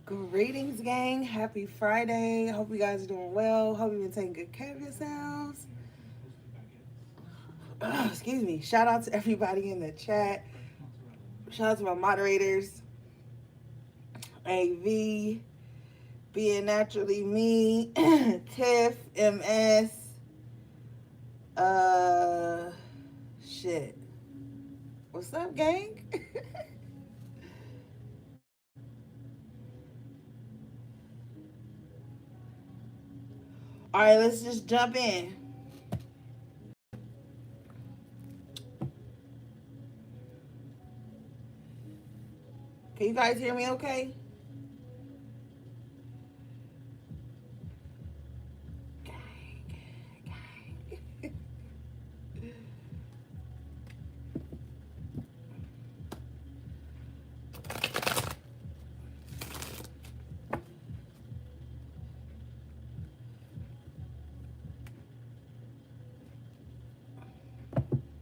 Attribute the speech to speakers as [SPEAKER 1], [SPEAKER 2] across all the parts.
[SPEAKER 1] Greetings, gang. Happy Friday. Hope you guys are doing well. Hope you've been taking good care of yourselves. Excuse me. Shout out to everybody in the chat. Shout out to my moderators, AV, Being Naturally Me, Tiff, MS, uh, shit. What's up, gang? All right, let's just jump in. Can you guys hear me okay?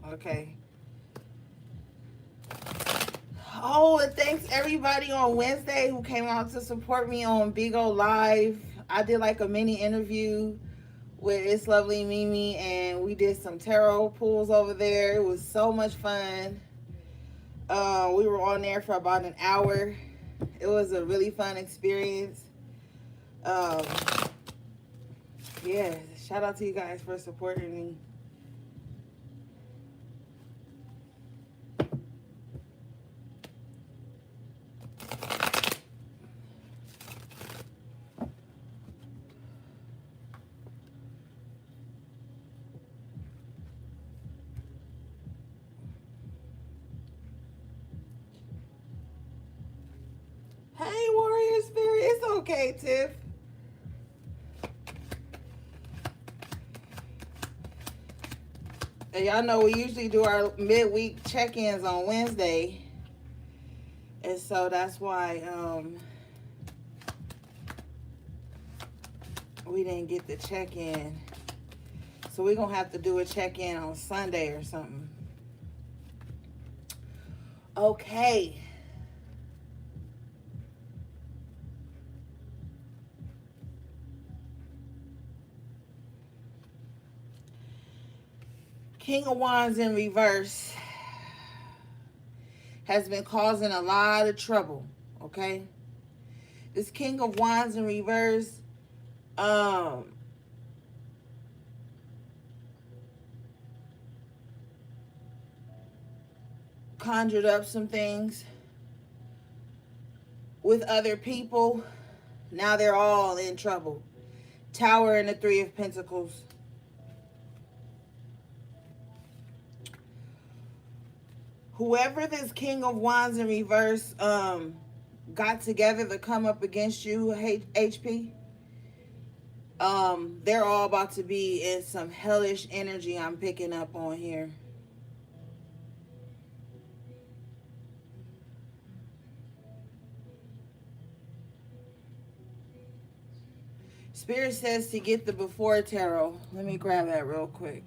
[SPEAKER 1] Okay. Oh, and thanks everybody on Wednesday who came out to support me on Big O Live. I did like a mini interview with It's Lovely Mimi, and we did some tarot pulls over there. It was so much fun. We were on there for about an hour. It was a really fun experience. Um, yeah, shout out to you guys for supporting me. Hey, Warrior Spirit, it's okay, Tiff. And y'all know we usually do our midweek check-ins on Wednesday. And so that's why we didn't get the check-in. So we're going to have to do a check-in on Sunday or something. Okay. King of Wands in reverse has been causing a lot of trouble, okay? This King of Wands in reverse, conjured up some things with other people. Now they're all in trouble. Tower and the Three of Pentacles. Whoever this King of Wands in reverse got together to come up against you, HP, they're all about to be in some hellish energy I'm picking up on here. Spirit says to get the before tarot. Let me grab that real quick.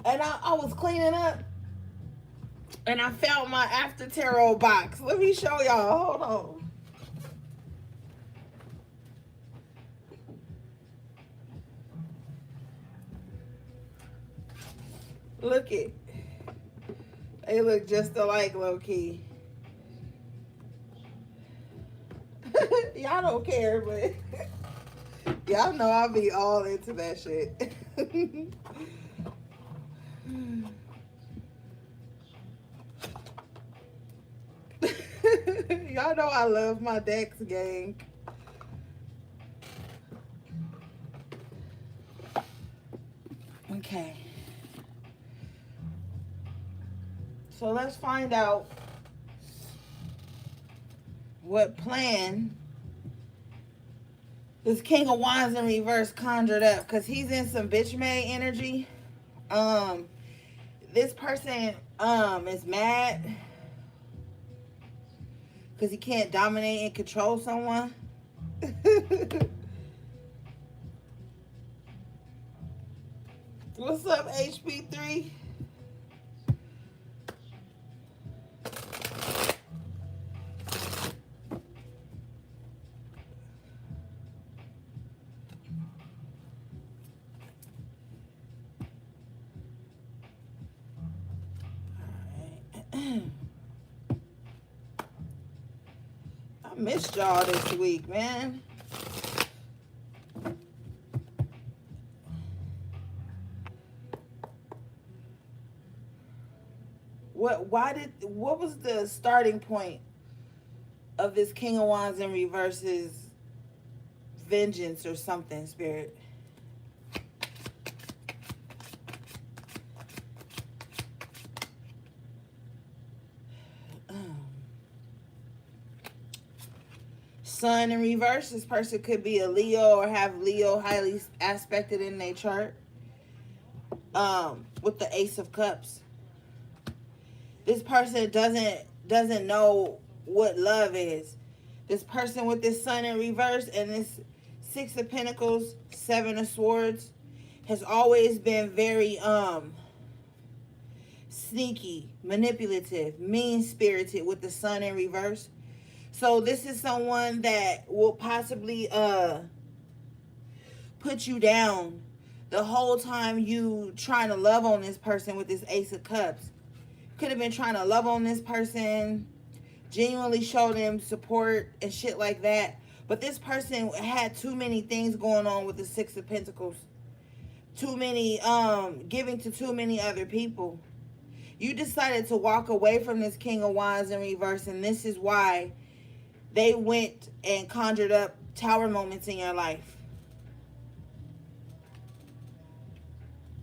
[SPEAKER 1] And I was cleaning up and I found my after tarot box. Let me show y'all. Hold on. Look it. They look just alike, low key. Y'all don't care, but y'all know I'll be all into that shit. Y'all know I love my decks, gang. Okay. So let's find out what plan this King of Wands in reverse conjured up, because he's in some bitch made energy. This person is mad because he can't dominate and control someone. What's up, HP3? I missed y'all this week, man. What was the starting point of this King of Wands in reverse's vengeance or something, Spirit? Sun in reverse, this person could be a Leo or have Leo highly aspected in their chart. With the Ace of Cups, this person doesn't know what love is. This person with this Sun in reverse and this Six of Pentacles, Seven of Swords, has always been very sneaky, manipulative, mean-spirited with the Sun in reverse. So this is someone that will possibly put you down the whole time you trying to love on this person with this Ace of Cups. Could have been trying to love on this person, genuinely show them support and shit like that. But this person had too many things going on with the Six of Pentacles. Too many, giving to too many other people. You decided to walk away from this King of Wands in reverse, and this is why they went and conjured up tower moments in your life.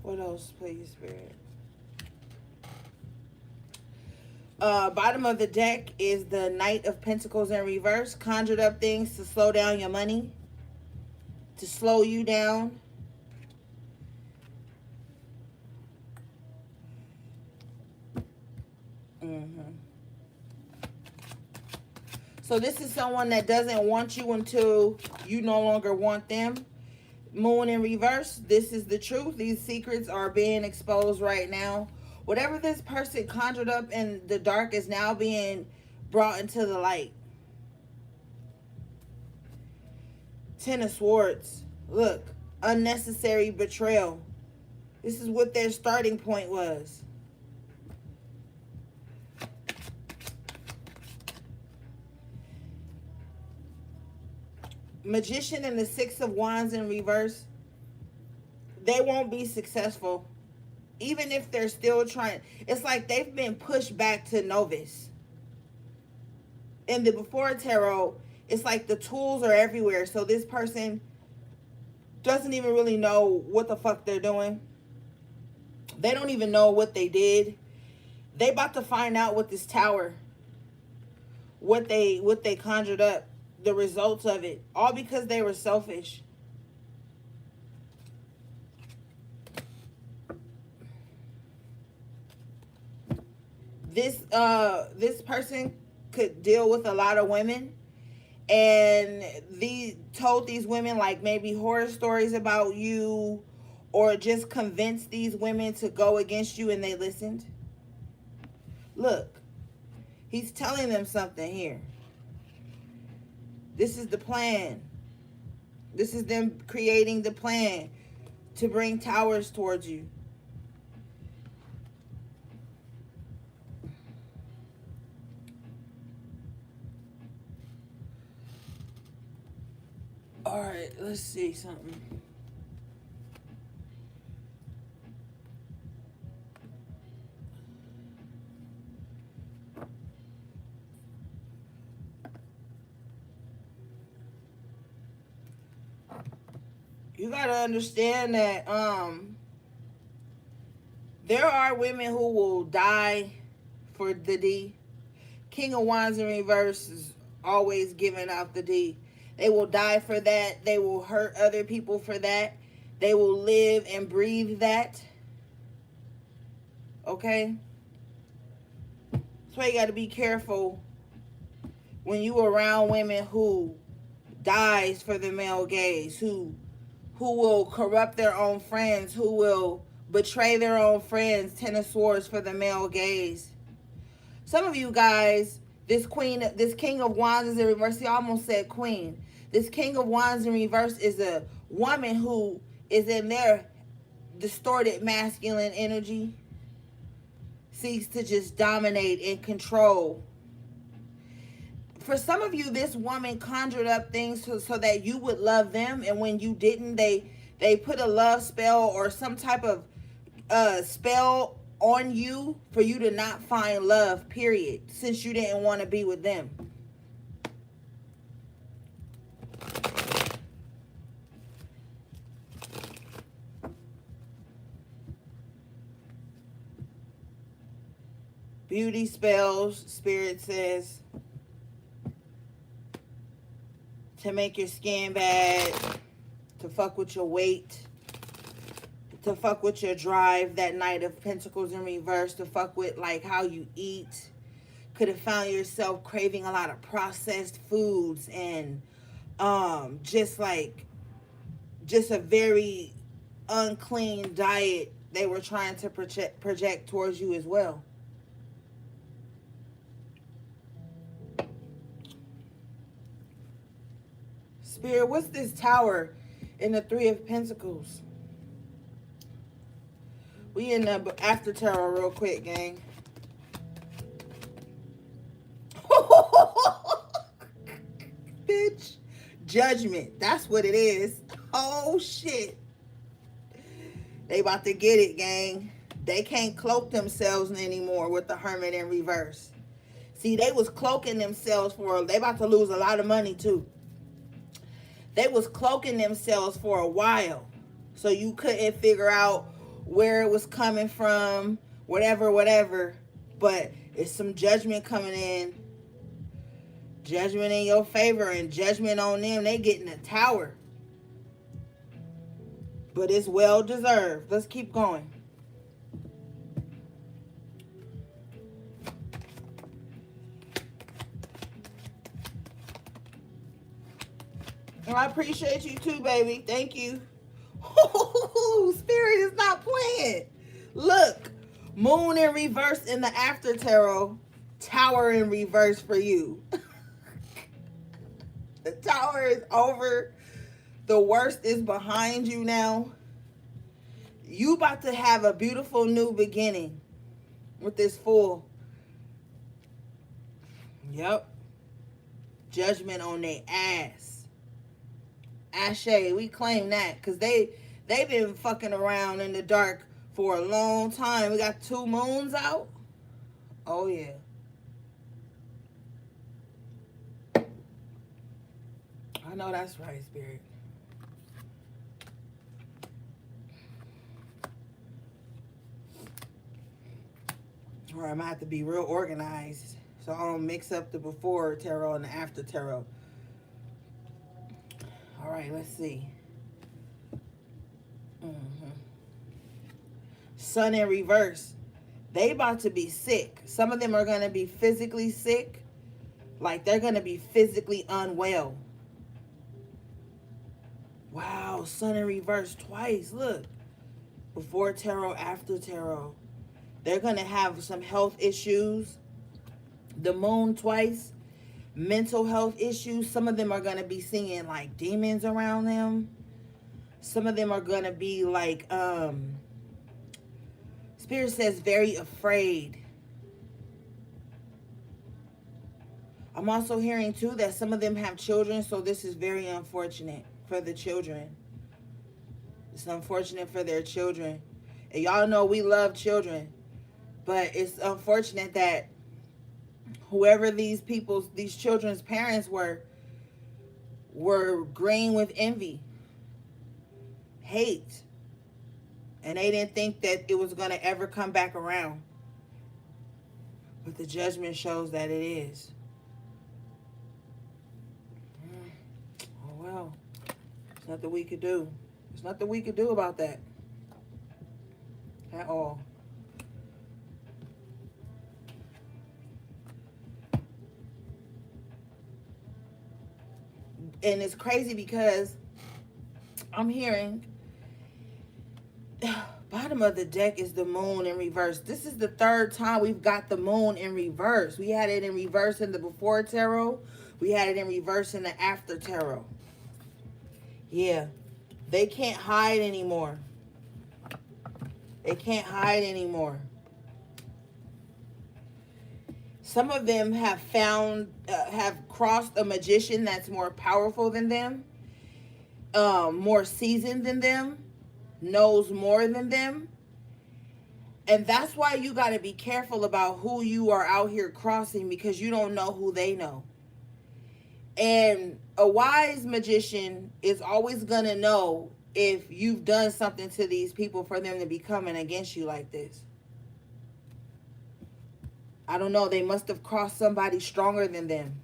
[SPEAKER 1] What else, please, Spirit? Bottom of the deck is the Knight of Pentacles in reverse. Conjured up things to slow down your money, to slow you down. So this is someone that doesn't want you until you no longer want them. Moon in reverse, this is the truth. These secrets are being exposed right now. Whatever this person conjured up in the dark is now being brought into the light. Ten of Swords. Look, unnecessary betrayal. This is what their starting point was. Magician and the Six of Wands in reverse, they won't be successful. Even if they're still trying. It's like they've been pushed back to novice. In the before tarot, it's like the tools are everywhere. So this person doesn't even really know what the fuck they're doing. They don't even know what they did. They about to find out with this tower. What they conjured up. The results of it. All because they were selfish. This person could deal with a lot of women, and told these women like maybe horror stories about you, or just convinced these women to go against you, and they listened. Look, he's telling them something here. This is the plan. This is them creating the plan to bring towers towards you. All right, let's see something. You gotta understand that there are women who will die for the D. King of Wands in reverse is always giving out the D. They will die for that. They will hurt other people for that. They will live and breathe that. Okay? That's why you got to be careful when you around women who dies for the male gaze, who will corrupt their own friends, who will betray their own friends. Ten of Swords for the male gaze. Some of you guys, this King of Wands is in reverse. He almost said queen. This King of Wands in reverse is a woman who is in their distorted masculine energy, seeks to just dominate and control. For some of you, this woman conjured up things so that you would love them, and when you didn't, they put a love spell or some type of spell on you for you to not find love, period, since you didn't want to be with them. Beauty spells, Spirit says, to make your skin bad, to fuck with your weight, to fuck with your drive. That Knight of Pentacles in reverse, to fuck with like how you eat. Could have found yourself craving a lot of processed foods and just a very unclean diet they were trying to project towards you as well. Spirit, what's this Tower in the Three of Pentacles? We in the after tarot real quick, gang. Bitch. Judgment. That's what it is. Oh, shit. They about to get it, gang. They can't cloak themselves anymore with the Hermit in reverse. See, they was cloaking themselves they about to lose a lot of money, too. They was cloaking themselves for a while. So you couldn't figure out where it was coming from, whatever. But it's some judgment coming in. Judgment in your favor and judgment on them. They getting a Tower. But it's well deserved. Let's keep going. Well, I appreciate you too, baby. Thank you. Spirit is not playing. Look, Moon in reverse in the after tarot. Tower in reverse for you. The Tower is over. The worst is behind you now. You about to have a beautiful new beginning with this Fool. Yep. Judgment on their ass. Ashe, we claim that because they've been fucking around in the dark for a long time. We got 2 moons out. Oh yeah. I know that's right, Spirit. Or I'm gonna have to be real organized so I don't mix up the before tarot and the after tarot. All right, let's see. Sun in reverse. They about to be sick. Some of them are going to be physically sick. Like they're going to be physically unwell. Wow, Sun in reverse twice. Look. Before tarot, after tarot. They're going to have some health issues. The Moon twice. Mental health issues. Some of them are going to be seeing like demons around them. Some of them are going to be like, Spirit says very afraid. I'm also hearing too that some of them have children, so this is very unfortunate for the children. It's unfortunate for their children. And y'all know we love children, but it's unfortunate that whoever these children's parents were green with envy, hate, and they didn't think that it was going to ever come back around. But the judgment shows that it is. Oh well, there's nothing we could do. There's nothing we could do about that at all. And it's crazy because I'm hearing Bottom of the deck is the moon in reverse. This is the third time we've got the moon in reverse. We had it in reverse in the before tarot. We had it in reverse in the after tarot. Yeah. They can't hide anymore. They can't hide anymore. Some of them have have crossed a magician that's more powerful than them, more seasoned than them, knows more than them. And that's why you got to be careful about who you are out here crossing, because you don't know who they know. And a wise magician is always going to know if you've done something to these people for them to be coming against you like this. I don't know. They must have crossed somebody stronger than them.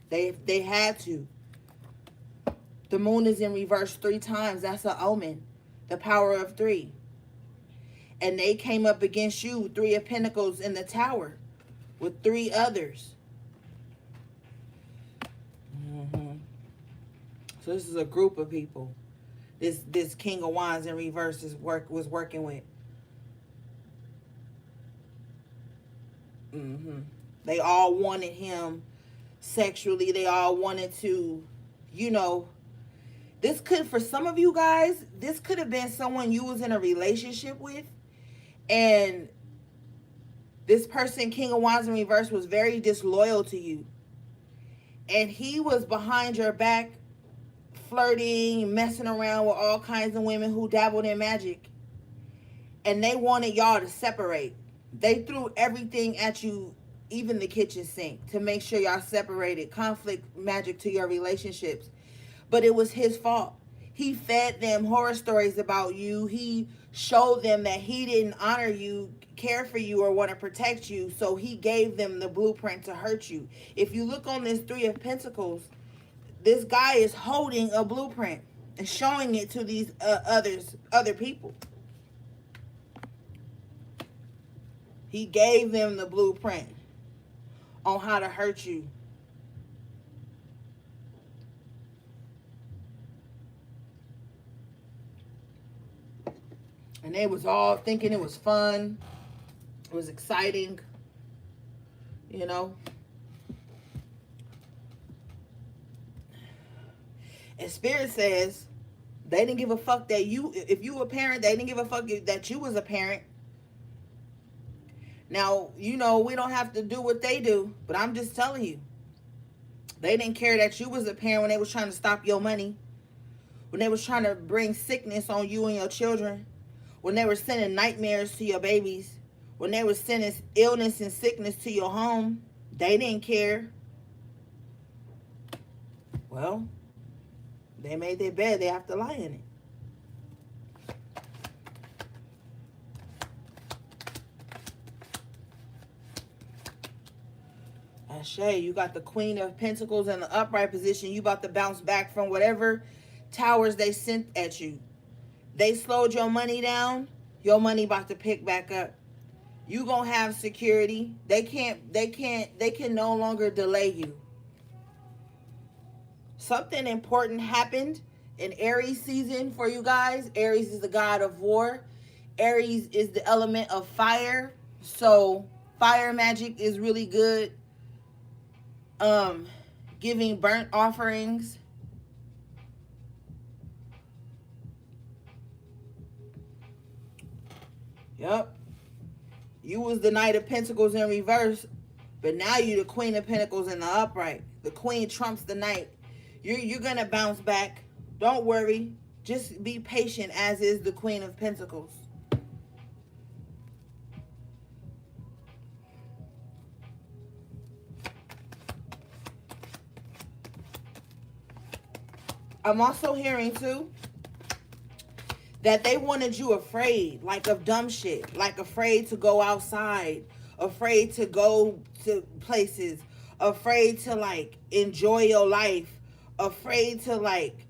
[SPEAKER 1] They had to. The moon is in reverse 3 times. That's an omen. The power of 3. And they came up against you, 3 of Pentacles in the tower with 3 others. So this is a group of people. This King of Wands in reverse was working with. They all wanted him sexually. They all wanted to, this could, for some of you guys, this could have been someone you was in a relationship with. And this person, King of Wands in reverse, was very disloyal to you. And he was behind your back, flirting, messing around with all kinds of women who dabbled in magic. And they wanted y'all to separate. They threw everything at you, even the kitchen sink, to make sure y'all separated. Conflict magic to your relationships. But it was his fault. He fed them horror stories about you. He showed them that he didn't honor you, care for you, or want to protect you. So he gave them the blueprint to hurt you. If you look on this 3 of Pentacles, this guy is holding a blueprint and showing it to these other people. He gave them the blueprint on how to hurt you. And they was all thinking it was fun. It was exciting. And Spirit says they didn't give a fuck that if you were a parent, they didn't give a fuck that you was a parent. Now, we don't have to do what they do, but I'm just telling you. They didn't care that you was a parent when they was trying to stop your money. When they was trying to bring sickness on you and your children. When they were sending nightmares to your babies. When they were sending illness and sickness to your home. They didn't care. Well, they made their bed. They have to lie in it. Shay, you got the Queen of Pentacles in the upright position. You about to bounce back from whatever towers they sent at you. They slowed your money down. Your money about to pick back up. You gonna have security. They can no longer delay you. Something important happened in Aries season for you guys. Aries is the god of war. Aries is the element of fire. So fire magic is really good. Giving burnt offerings. Yep. You was the Knight of Pentacles in reverse, but now you the Queen of Pentacles in the upright. The Queen trumps the Knight. You're gonna bounce back. Don't worry. Just be patient, as is the Queen of Pentacles. I'm also hearing, too, that they wanted you afraid, like of dumb shit. Like afraid to go outside. Afraid to go to places. Afraid to, like, enjoy your life. Afraid to, like,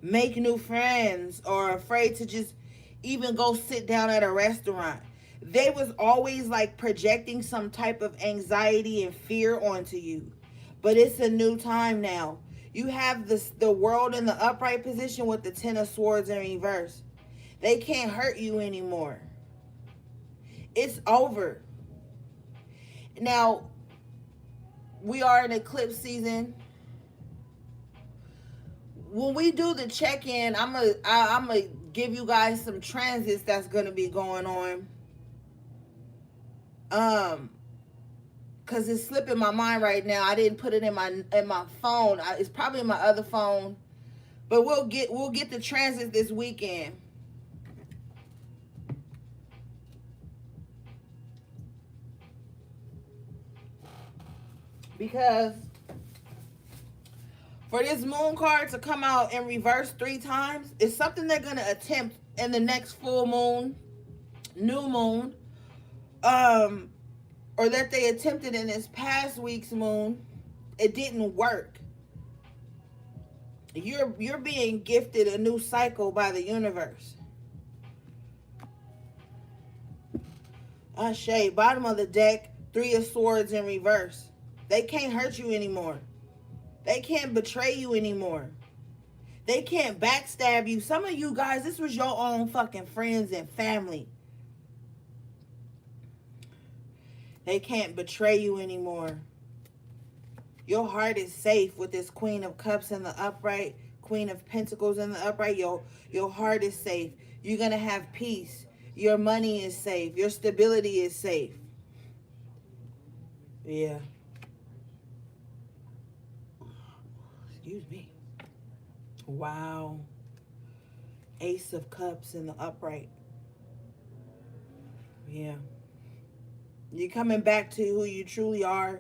[SPEAKER 1] make new friends. Or afraid to just even go sit down at a restaurant. They was always, like, projecting some type of anxiety and fear onto you. But it's a new time now. You have the world in the upright position with the 10 of Swords in reverse. They can't hurt you anymore. It's over. Now, we are in eclipse season. When we do the check-in, I'm gonna give you guys some transits that's gonna be going on. Cause it's slipping my mind right now. I didn't put it in my phone. It's probably in my other phone. But we'll get the transits this weekend. Because for this moon card to come out in reverse 3 times, it's something they're gonna attempt in the next full moon, new moon, or that they attempted in this past week's moon. It didn't work. You're being gifted a new cycle by the universe. Ashe, bottom of the deck, 3 of Swords in reverse. They can't hurt you anymore. They can't betray you anymore. They can't backstab you. Some of you guys, this was your own fucking friends and family. They can't betray you anymore. Your heart is safe with this Queen of Cups in the upright, Queen of Pentacles in the upright. Your heart is safe. You're going to have peace. Your money is safe. Your stability is safe. Yeah. Excuse me. Wow. Ace of Cups in the upright. Yeah. You're coming back to who you truly are.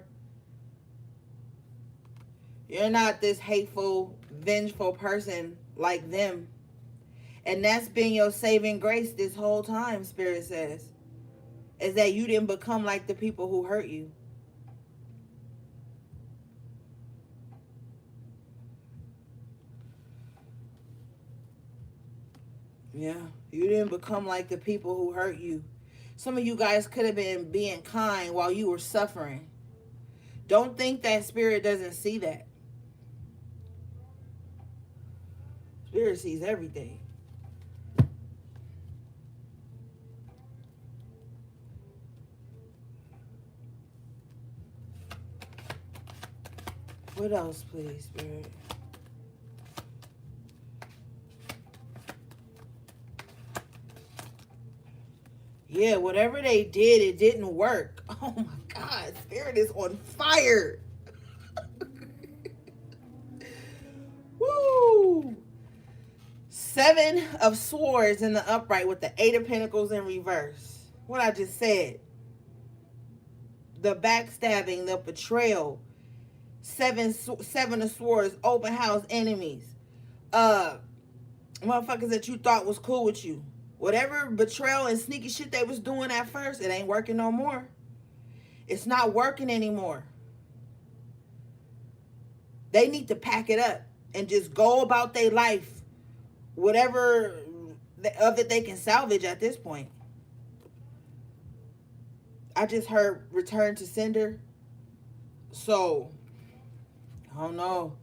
[SPEAKER 1] You're not this hateful, vengeful person like them. And that's been your saving grace this whole time, Spirit says. Is that you didn't become like the people who hurt you. Yeah, you didn't become like the people who hurt you. Some of you guys could have been being kind while you were suffering. Don't think that Spirit doesn't see that. Spirit sees everything. What else, please, Spirit? Yeah, whatever they did, it didn't work. Oh my God, Spirit is on fire. Woo! 7 of Swords in the upright with the 8 of Pentacles in reverse. What I just said. The backstabbing, the betrayal. 7 of Swords, open house enemies. Motherfuckers that you thought was cool with you. Whatever betrayal and sneaky shit they was doing at first, it ain't working no more. It's not working anymore. They need to pack it up and just go about their life. Whatever of it they can salvage at this point. I just heard return to sender. So, I don't know.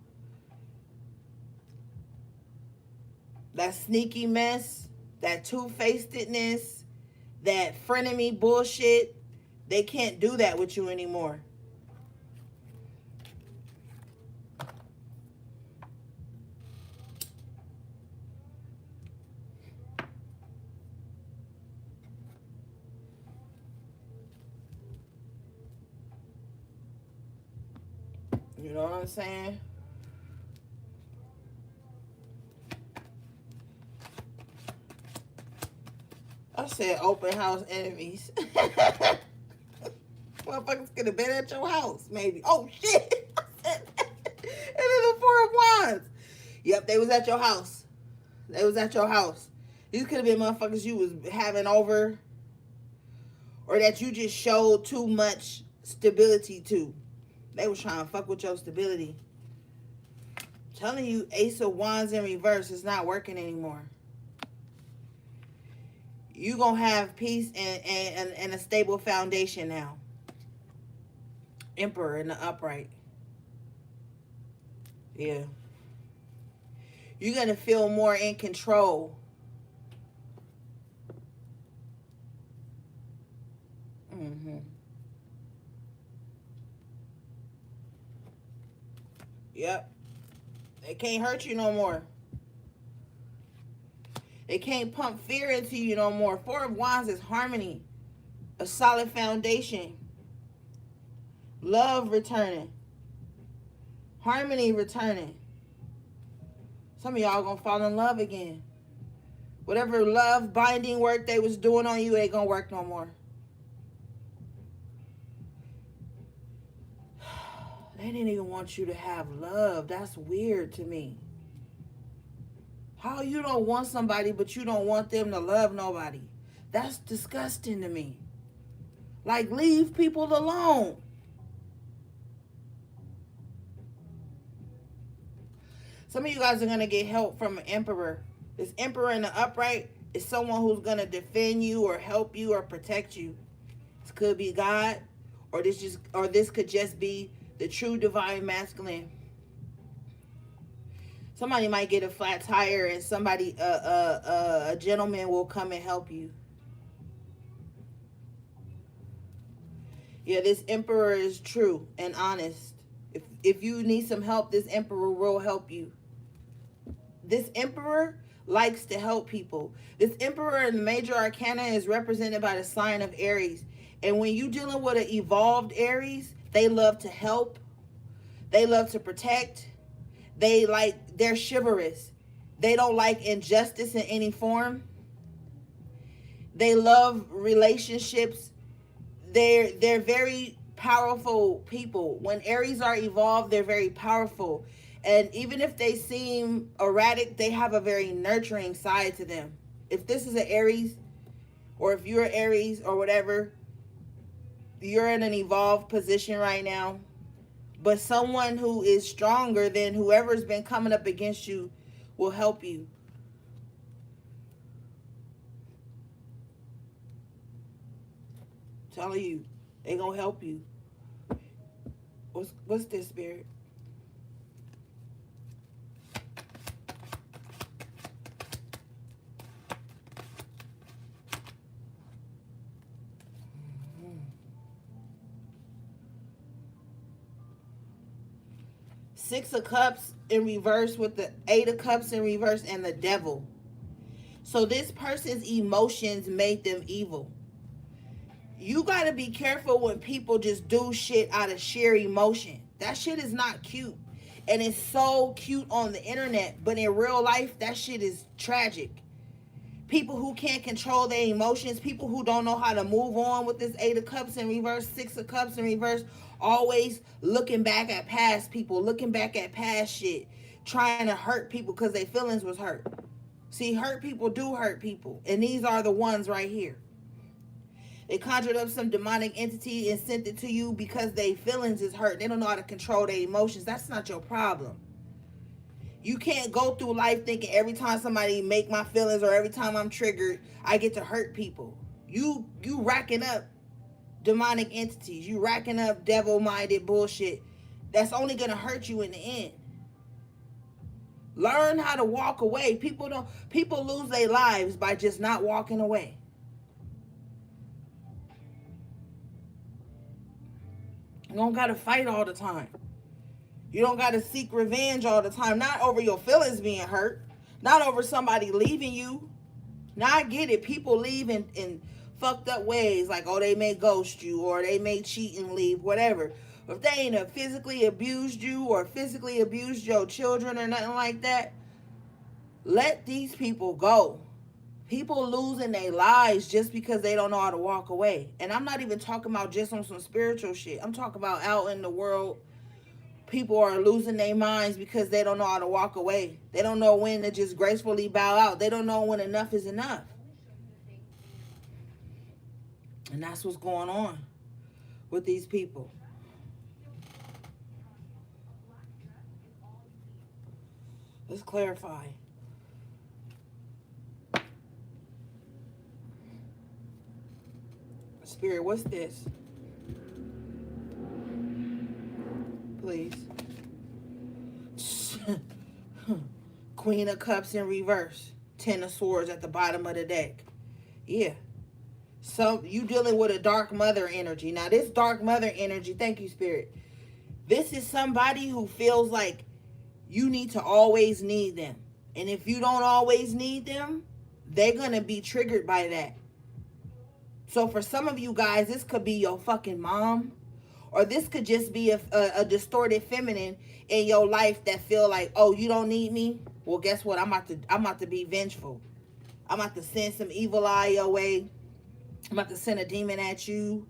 [SPEAKER 1] That sneaky mess, that two-facedness, that frenemy bullshit, they can't do that with you anymore. You know what I'm saying? I said open house enemies. Motherfuckers could have been at your house, maybe. Oh, shit. And then the 4 of Wands. Yep, they was at your house. They was at your house. These could have been motherfuckers you was having over. Or that you just showed too much stability to. They was trying to fuck with your stability. I'm telling you, Ace of Wands in reverse is not working anymore. You gonna have peace and a stable foundation now. Emperor in the upright. Yeah. You're gonna feel more in control. Mm-hmm. Yep. They can't hurt you no more. They can't pump fear into you no more. Four of Wands is harmony, a solid foundation, love returning, harmony returning. Some of y'all gonna fall in love again. Whatever love binding work they was doing on you ain't gonna work no more. They didn't even want you to have love. That's weird to me. How you don't want somebody but you don't want them to love nobody? That's disgusting to me. Like, leave people alone. Some of you guys are going to get help from an emperor. This emperor in the upright is someone who's going to defend you or help you or protect you. This could be God, or this could just be the true divine masculine. Somebody might get a flat tire and a gentleman will come and help you. Yeah, this emperor is true and honest. If you need some help, this emperor will help you. This emperor likes to help people. This emperor in the major arcana is represented by the sign of Aries. And when you're dealing with an evolved Aries, they love to help. They love to protect. They're chivalrous. They don't like injustice in any form. They love relationships. They're very powerful people. When Aries are evolved, they're very powerful. And even if they seem erratic, they have a very nurturing side to them. If this is an Aries, or if you're an Aries or whatever, you're in an evolved position right now. But someone who is stronger than whoever's been coming up against you will help you. I'm telling you, they gonna help you. What's this, Spirit? Six of Cups in reverse with the Eight of Cups in reverse and the Devil. So this person's emotions made them evil. You got to be careful when people just do shit out of sheer emotion. That shit is not cute. And it's so cute on the internet, but in real life, that shit is tragic. People who can't control their emotions, people who don't know how to move on with this Eight of Cups in reverse, Six of Cups in reverse, always looking back at past people, looking back at past shit, trying to hurt people because their feelings was hurt. See, hurt people do hurt people, and these are the ones right here. They conjured up some demonic entity and sent it to you because their feelings is hurt. They don't know how to control their emotions. That's not your problem. You can't go through life thinking every time somebody make my feelings or every time I'm triggered, I get to hurt people. You racking up demonic entities. You racking up devil-minded bullshit. That's only going to hurt you in the end. Learn how to walk away. People lose their lives by just not walking away. You don't got to fight all the time. You don't got to seek revenge all the time. Not over your feelings being hurt. Not over somebody leaving you. Now, I get it. People leave in fucked up ways. Like, oh, they may ghost you or they may cheat and leave, whatever. But if they ain't physically abused you or physically abused your children or nothing like that, let these people go. People losing their lives just because they don't know how to walk away. And I'm not even talking about just on some spiritual shit. I'm talking about out in the world. People are losing their minds because they don't know how to walk away. They don't know when to just gracefully bow out. They don't know when enough is enough. And that's what's going on with these people. Let's clarify. Spirit, what's this? Please. Queen of Cups in reverse. Ten of Swords at the bottom of the deck. Yeah. So you dealing with a dark mother energy. Now this dark mother energy, thank you, Spirit. This is somebody who feels like you need to always need them. And if you don't always need them, they're going to be triggered by that. So for some of you guys, this could be your fucking mom, or this could just be a distorted feminine in your life that feel like, oh, you don't need me. Well, guess what? I'm about to be vengeful. I'm about to send some evil eye your way. I'm about to send a demon at you.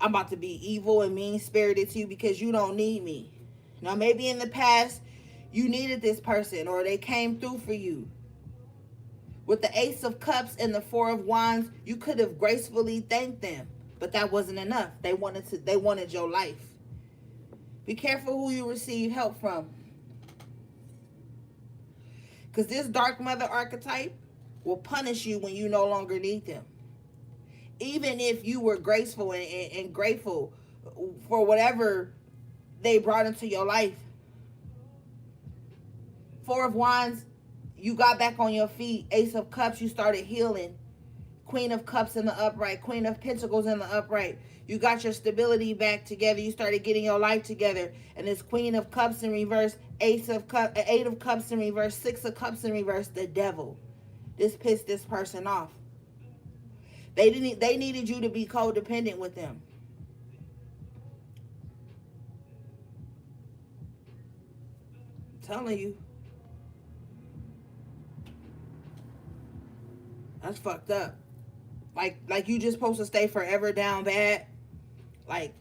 [SPEAKER 1] I'm about to be evil and mean spirited to you because you don't need me. Now, maybe in the past you needed this person or they came through for you. With the Ace of Cups and the Four of Wands, you could have gracefully thanked them, but that wasn't enough. They wanted your life. Be careful who you receive help from. Because this dark mother archetype will punish you when you no longer need them. Even if you were graceful and grateful for whatever they brought into your life. Four of Wands, you got back on your feet. Ace of Cups, you started healing. Queen of Cups in the upright. Queen of Pentacles in the upright. You got your stability back together. You started getting your life together. And this Queen of Cups in reverse, Eight of Cups in reverse, Six of Cups in reverse, the devil. This pissed this person off. They needed you to be codependent with them. I'm telling you. That's fucked up. Like you just supposed to stay forever down bad. Like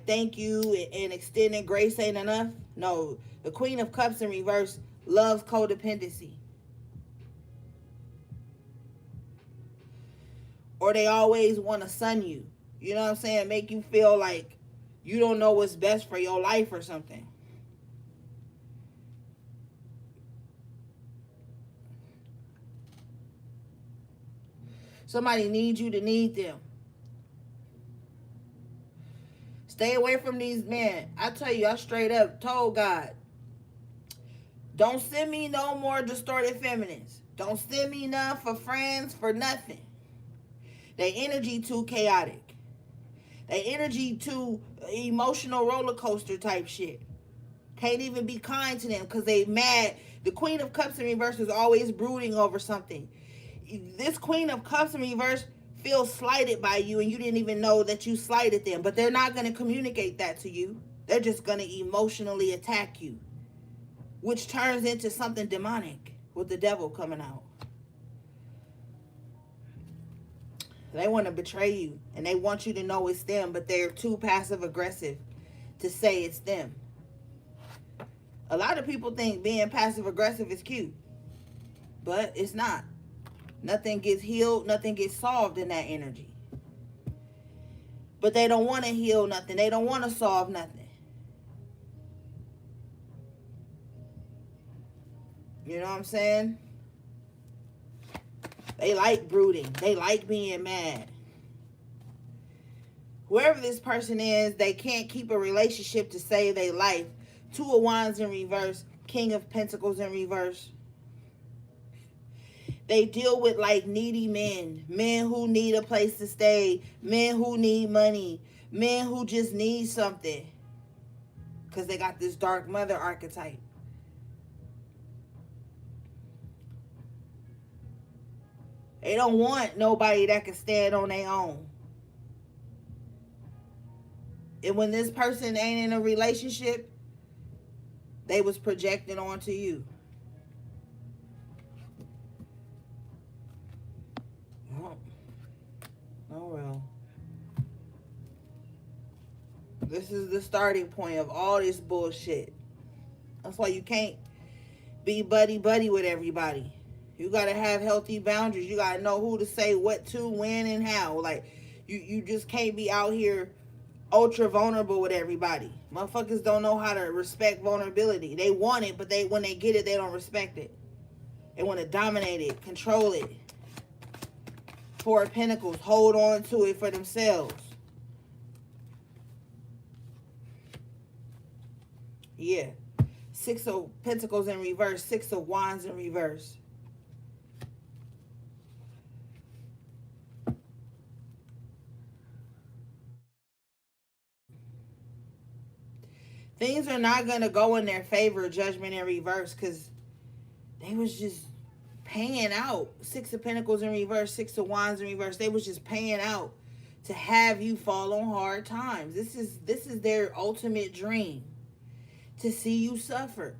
[SPEAKER 1] thank you and extending grace ain't enough. No, the Queen of Cups in reverse loves codependency. Or they always want to sun you. You know what I'm saying? Make you feel like you don't know what's best for your life or something. Somebody needs you to need them. Stay away from these men. I tell you, I straight up told God, don't send me no more distorted feminines. Don't send me none for friends, for nothing. Their energy too chaotic. Their energy too emotional roller coaster type shit. Can't even be kind to them because they mad. The Queen of Cups in reverse is always brooding over something. This Queen of Cups in reverse feels slighted by you and you didn't even know that you slighted them. But they're not going to communicate that to you. They're just going to emotionally attack you. Which turns into something demonic with the devil coming out. They want to betray you and they want you to know it's them, but they're too passive aggressive to say it's them. A lot of people think being passive aggressive is cute, but it's not. Nothing gets healed, nothing gets solved in that energy. But they don't want to heal nothing. They don't want to solve nothing. You know what I'm saying? They like brooding. They like being mad. Whoever this person is, they can't keep a relationship to save their life. Two of Wands in reverse. King of Pentacles in reverse. They deal with like needy men. Men who need a place to stay. Men who need money. Men who just need something. Because they got this dark mother archetype. They don't want nobody that can stand on their own. And when this person ain't in a relationship, they was projecting onto you. Oh well. This is the starting point of all this bullshit. That's why you can't be buddy-buddy with everybody. You got to have healthy boundaries. You got to know who to say what to, when, and how. Like, you just can't be out here ultra vulnerable with everybody. Motherfuckers don't know how to respect vulnerability. They want it, but when they get it, they don't respect it. They want to dominate it, control it. Four of Pentacles, hold on to it for themselves. Yeah. Six of Pentacles in reverse, Six of Wands in reverse. Things are not going to go in their favor, Judgment in reverse, because they was just paying out. Six of Pentacles in reverse, Six of Wands in reverse. They was just paying out to have you fall on hard times. This is their ultimate dream, to see you suffer.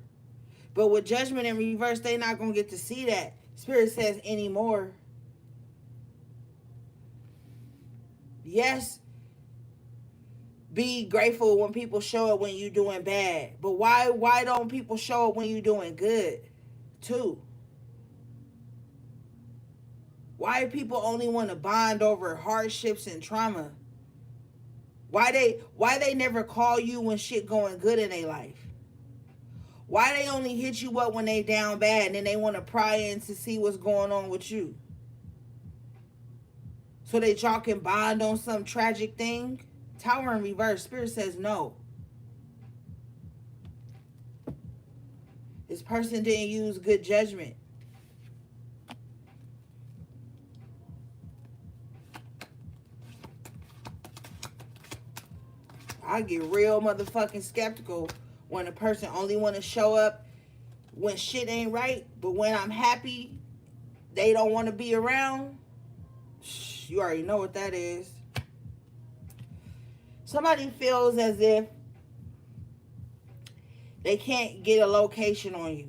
[SPEAKER 1] But with Judgment in reverse, they not going to get to see that. Spirit says anymore. Yes, be grateful when people show it when you doing bad. But why don't people show it when you doing good too? Why people only want to bond over hardships and trauma? Why they never call you when shit going good in their life? Why they only hit you up when they down bad and then they want to pry in to see what's going on with you? So that y'all can bond on some tragic thing? Tower in reverse. Spirit says no. This person didn't use good judgment. I get real motherfucking skeptical when a person only want to show up when shit ain't right, but when I'm happy, they don't want to be around. You already know what that is. Somebody feels as if they can't get a location on you.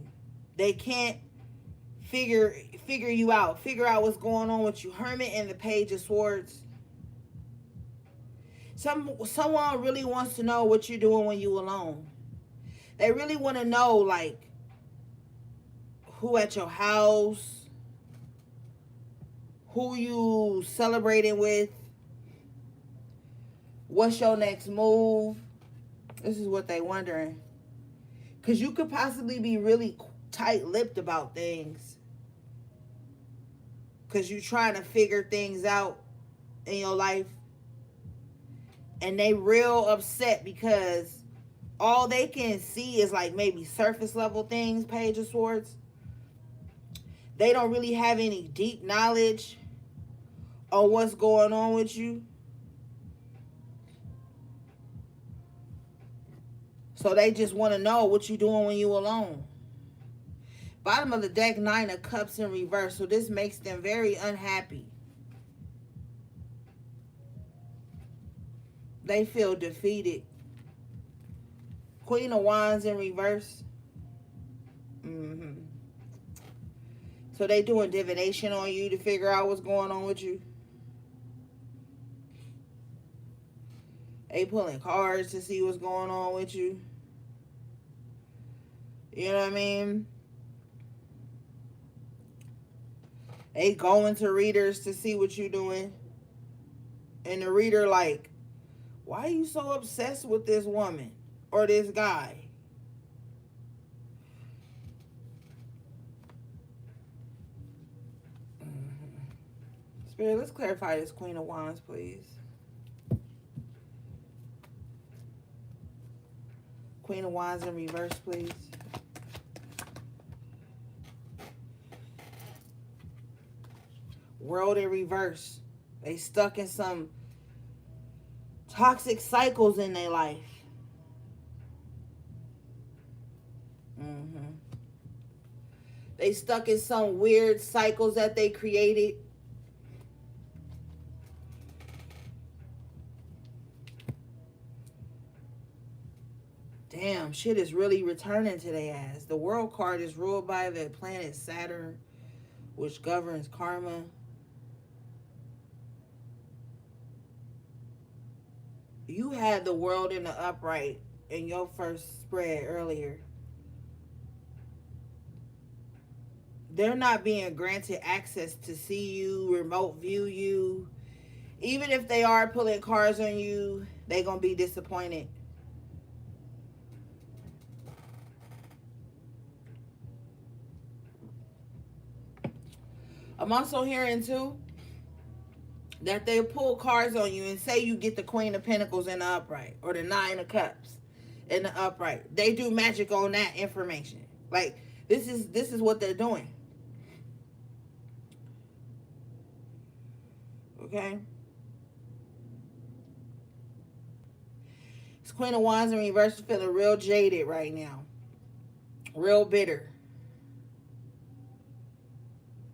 [SPEAKER 1] They can't figure you out. Figure out what's going on with you. Hermit and the Page of Swords. Someone really wants to know what you're doing when you alone. They really want to know, like, who at your house, who you celebrating with, what's your next move. This is what they wondering. Because you could possibly be really tight-lipped about things. Because you're trying to figure things out in your life. And they real upset because all they can see is like maybe surface level things, Page of Swords. They don't really have any deep knowledge on what's going on with you. So they just want to know what you're doing when you alone. Bottom of the deck, Nine of Cups in reverse. So this makes them very unhappy. They feel defeated. Queen of Wands in reverse. So they doing divination on you to figure out what's going on with you. They pulling cards to see what's going on with you. You know what I mean? They going to readers to see what you doing. And the reader like, why are you so obsessed with this woman or this guy? Spirit, let's clarify this Queen of Wands, please. Queen of Wands in reverse, please. World in reverse. They stuck in some toxic cycles in their life. They stuck in some weird cycles that they created. Damn, shit is really returning to their ass. The World card is ruled by the planet Saturn, which governs karma. You had the World in the upright in your first spread earlier. They're not being granted access to see you, remote view you. Even if they are pulling cards on you, they're going to be disappointed. I'm also hearing too that they pull cards on you and say you get the Queen of Pentacles in the upright or the Nine of Cups in the upright. They do magic on that information. Like this is what they're doing. Okay? This Queen of Wands in reverse is feeling real jaded right now. Real bitter.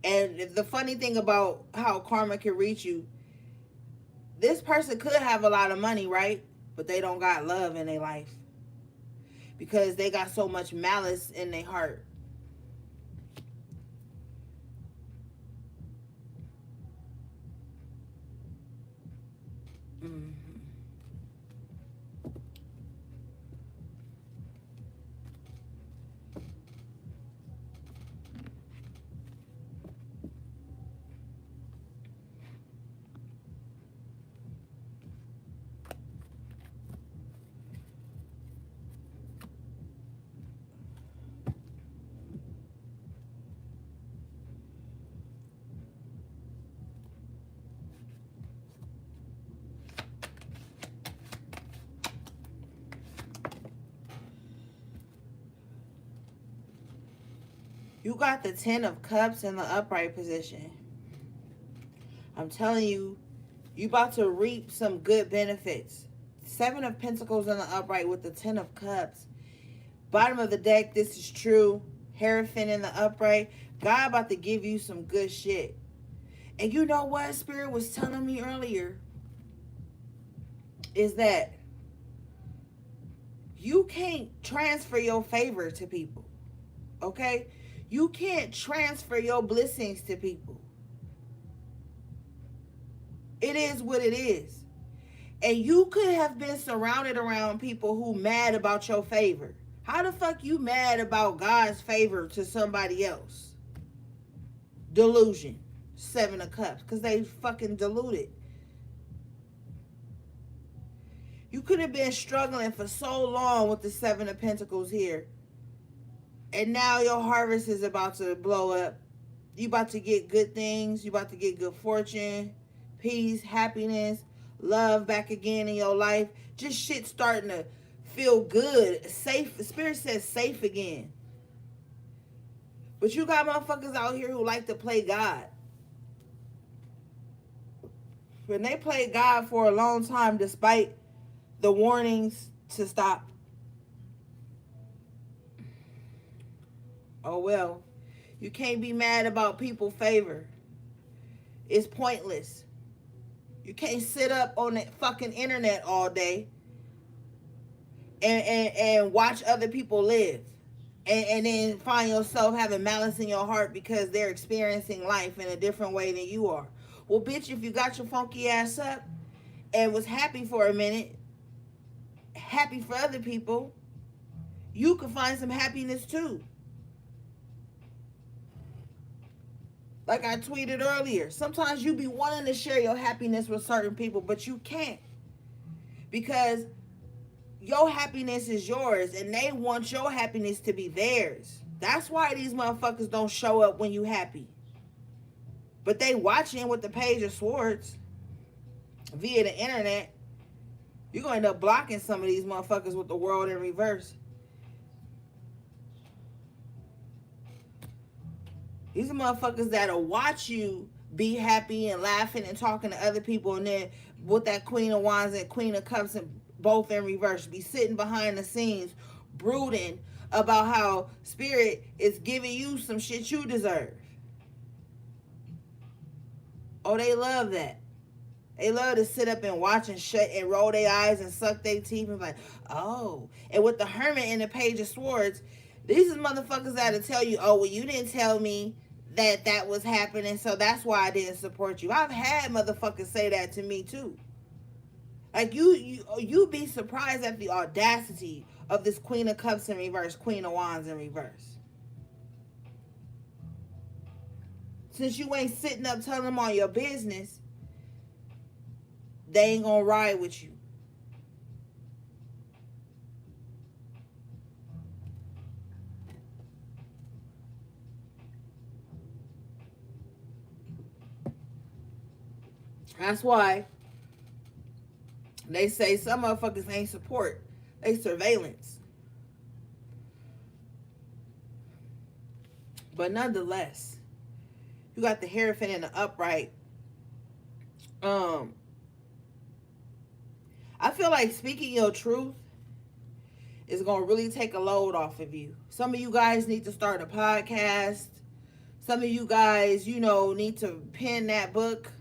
[SPEAKER 1] And the funny thing about how karma can reach you, this person could have a lot of money, right? But they don't got love in their life. Because they got so much malice in their heart. Mm-hmm. You got the 10 of Cups in the upright position. I'm telling you, you about to reap some good benefits. 7 of Pentacles in the upright with the 10 of Cups. Bottom of the deck, this is true. Hierophant in the upright. God about to give you some good shit. And you know what Spirit was telling me earlier? Is that you can't transfer your favor to people. Okay? You can't transfer your blessings to people. It is what it is. And you could have been surrounded around people who mad about your favor. How the fuck you mad about God's favor to somebody else? Delusion. 7 of Cups. Because they fucking deluded. You could have been struggling for so long with the 7 of Pentacles here. And now your harvest is about to blow up. You about to get good things. You about to get good fortune, peace, happiness, love back again in your life. Just shit starting to feel good. Safe. Spirit says safe again. But you got motherfuckers out here who like to play God. When they played God for a long time despite the warnings to stop. Oh well. You can't be mad about people's favor. It's pointless. You can't sit up on the fucking internet all day and watch other people live. And then find yourself having malice in your heart because they're experiencing life in a different way than you are. Well, bitch, if you got your funky ass up and was happy for a minute, happy for other people, you can find some happiness too. Like I tweeted earlier, sometimes you be wanting to share your happiness with certain people, but you can't. Because your happiness is yours and they want your happiness to be theirs. That's why these motherfuckers don't show up when you happy. But they watching with the Page of Swords via the internet. You're going to end up blocking some of these motherfuckers with the World in reverse. These are motherfuckers that'll watch you be happy and laughing and talking to other people, and then with that Queen of Wands and Queen of Cups and both in reverse, be sitting behind the scenes brooding about how Spirit is giving you some shit you deserve. Oh, they love that. They love to sit up and watch and shut and roll their eyes and suck their teeth and be like, oh. And with the Hermit and the Page of Swords, these is motherfuckers that'll tell you, oh, well, you didn't tell me that was happening, so that's why I didn't support you. I've had motherfuckers say that to me too. Like you be surprised at the audacity of this Queen of Cups in reverse, Queen of Wands in reverse. Since you ain't sitting up telling them all your business, they ain't gonna ride with you. That's why they say some motherfuckers ain't support. They surveillance. But nonetheless, you got the Hierophant in the upright. I feel like speaking your truth is going to really take a load off of you. Some of you guys need to start a podcast. Some of you guys, need to pen that book,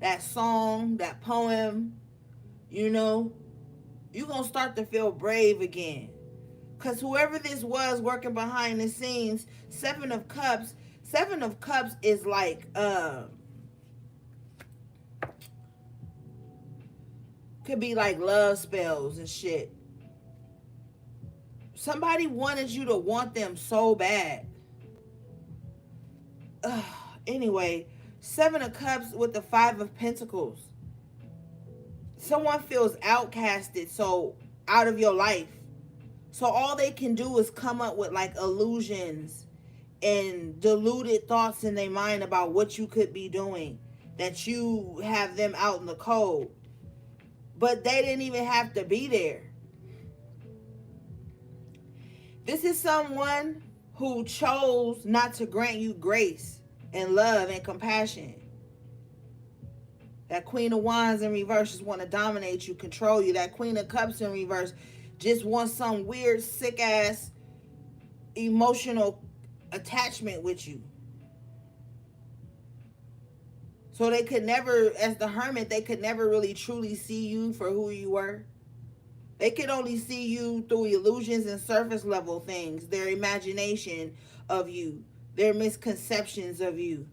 [SPEAKER 1] that song, that poem. You're going to start to feel brave again. Because whoever this was working behind the scenes, Seven of Cups is like, could be like love spells and shit. Somebody wanted you to want them so bad. Anyway, Seven of Cups with the Five of Pentacles. Someone feels outcasted, so out of your life. So all they can do is come up with like illusions and deluded thoughts in their mind about what you could be doing, that you have them out in the cold. But they didn't even have to be there. This is someone who chose not to grant you grace and love and compassion. That Queen of Wands in reverse just want to dominate you, control you. That Queen of Cups in reverse just wants some weird, sick-ass emotional attachment with you. So they could never, as the Hermit, they could never really truly see you for who you were. They could only see you through illusions and surface level things, their imagination of you, their misconceptions of you,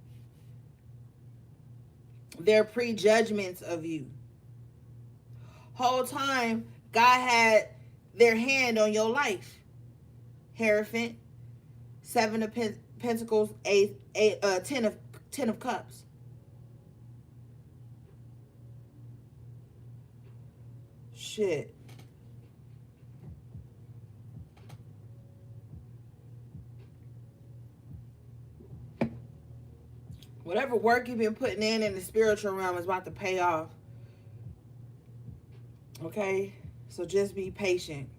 [SPEAKER 1] their prejudgments of you. Whole time, God had their hand on your life. Hierophant, Seven of Pentacles, Ten of Cups. Shit. Whatever work you've been putting in the spiritual realm is about to pay off. Okay? So just be patient.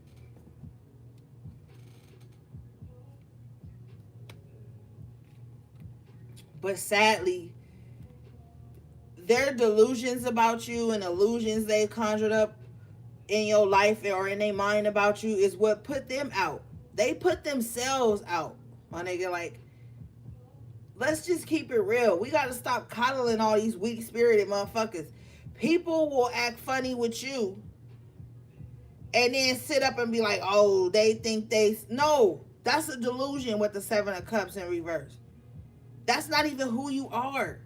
[SPEAKER 1] But sadly, their delusions about you and illusions they conjured up in your life or in their mind about you is what put them out. They put themselves out, my nigga. Like, let's just keep it real. We got to stop coddling all these weak-spirited motherfuckers. People will act funny with you and then sit up and be like, oh, they think they... No, that's a delusion with the Seven of Cups in reverse. That's not even who you are.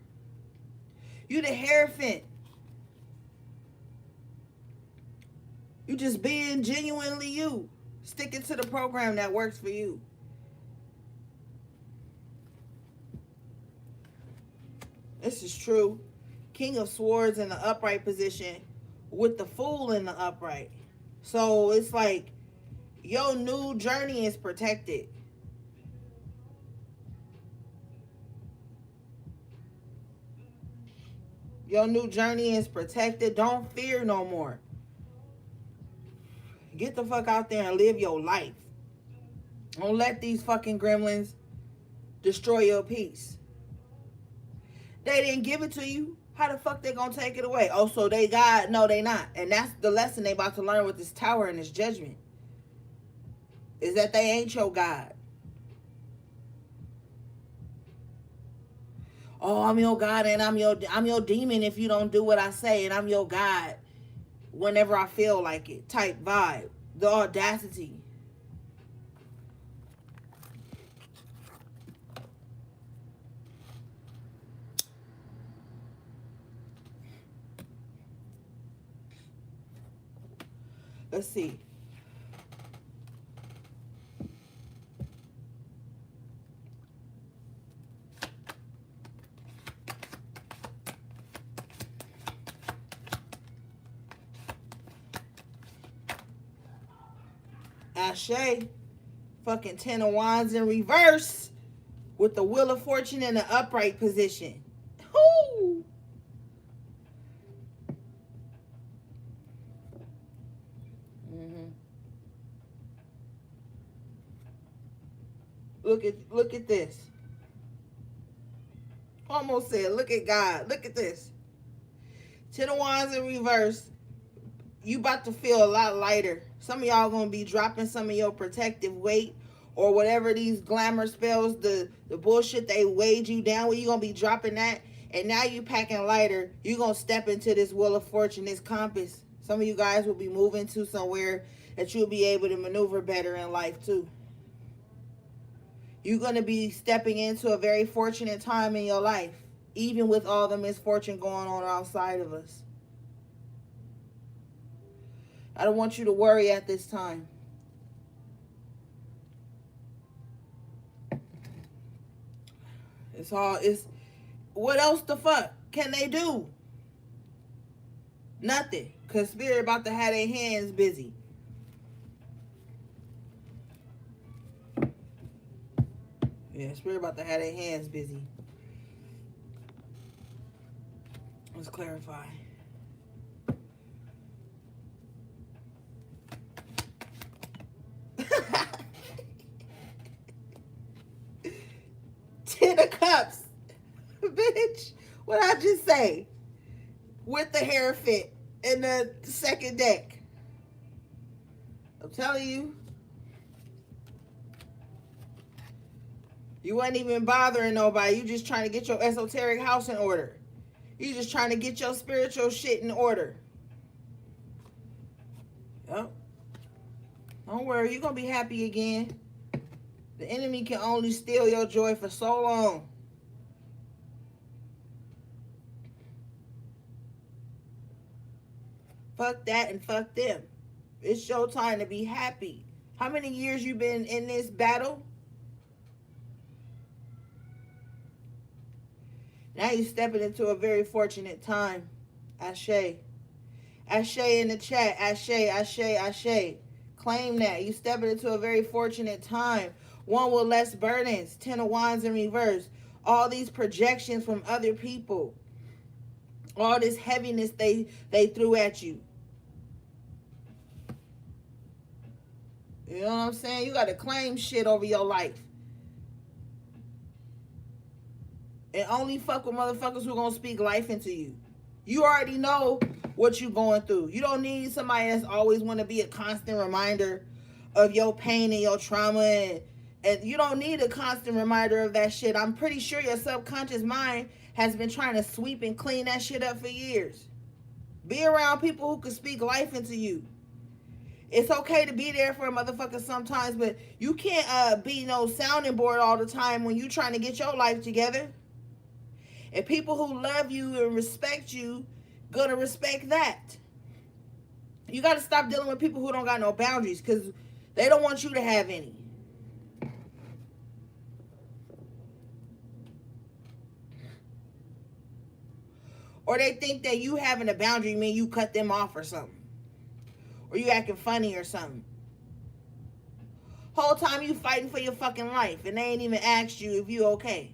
[SPEAKER 1] You the Hierophant. You just being genuinely you. Sticking to the program that works for you. This is true. King of Swords in the upright position with the Fool in the upright. So it's like your new journey is protected. Your new journey is protected. Don't fear no more. Get the fuck out there and live your life. Don't let these fucking gremlins destroy your peace. They didn't give it to you. How the fuck they gonna take it away? Oh, so they God? No, they not. And that's the lesson they about to learn with this tower and this judgment. Is that they ain't your God. Oh, I'm your God and I'm your demon if you don't do what I say, and I'm your God whenever I feel like it type vibe. The audacity. Let's see. Ashe, fucking Ten of Wands in reverse with the Wheel of Fortune in the upright position. Whoo! Look at this. Almost said, look at God. Look at this. Ten of Wands in reverse. you about to feel a lot lighter. Some of y'all gonna be dropping some of your protective weight or whatever these glamour spells, the bullshit they weighed you down with. You gonna be dropping that, and now you packing lighter. You gonna step into this wheel of fortune, this compass. Some of you guys will be moving to somewhere that you'll be able to maneuver better in life too. You're gonna be stepping into a very fortunate time in your life, even with all the misfortune going on outside of us. I don't want you to worry at this time. It's what else the fuck can they do? Nothing. Cause Spirit about to have their hands busy. Yeah, Spirit about to have their hands busy. Let's clarify. Ten of Cups. Bitch, what I just say? With the hair fit in the second deck. I'm telling you. You wasn't even bothering nobody. You just trying to get your esoteric house in order. You just trying to get your spiritual shit in order. Yep. Don't worry, you're going to be happy again. The enemy can only steal your joy for so long. Fuck that and fuck them. It's your time to be happy. How many years you been in this battle? Now you're stepping into a very fortunate time. Ashe. Ashe in the chat. Ashe, ashe, ashe. Claim that. You stepping into a very fortunate time. One with less burdens. 10 of Wands in reverse. All these projections from other people. All this heaviness they threw at you. You know what I'm saying? You got to claim shit over your life. And only fuck with motherfuckers who gonna speak life into you. You already know what you going through. You don't need somebody that's always want to be a constant reminder of your pain and your trauma. And you don't need a constant reminder of that shit. I'm pretty sure your subconscious mind has been trying to sweep and clean that shit up for years. Be around people who can speak life into you. It's okay to be there for a motherfucker sometimes, but you can't be no sounding board all the time when you trying to get your life together. And people who love you and respect you, gonna respect that. You gotta stop dealing with people who don't got no boundaries, because they don't want you to have any. Or they think that you having a boundary mean you cut them off or something. Or you acting funny or something. Whole time you fighting for your fucking life and they ain't even asked you if you okay.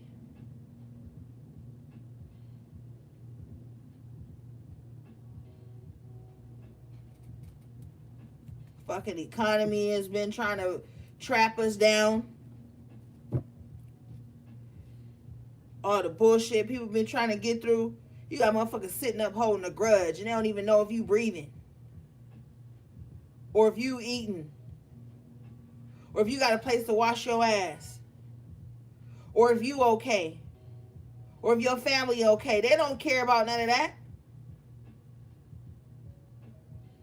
[SPEAKER 1] Fucking economy has been trying to trap us down. All the bullshit people been trying to get through. You got motherfuckers sitting up holding a grudge and they don't even know if you breathing. Or if you eating. Or if you got a place to wash your ass. Or if you okay. Or if your family okay. They don't care about none of that.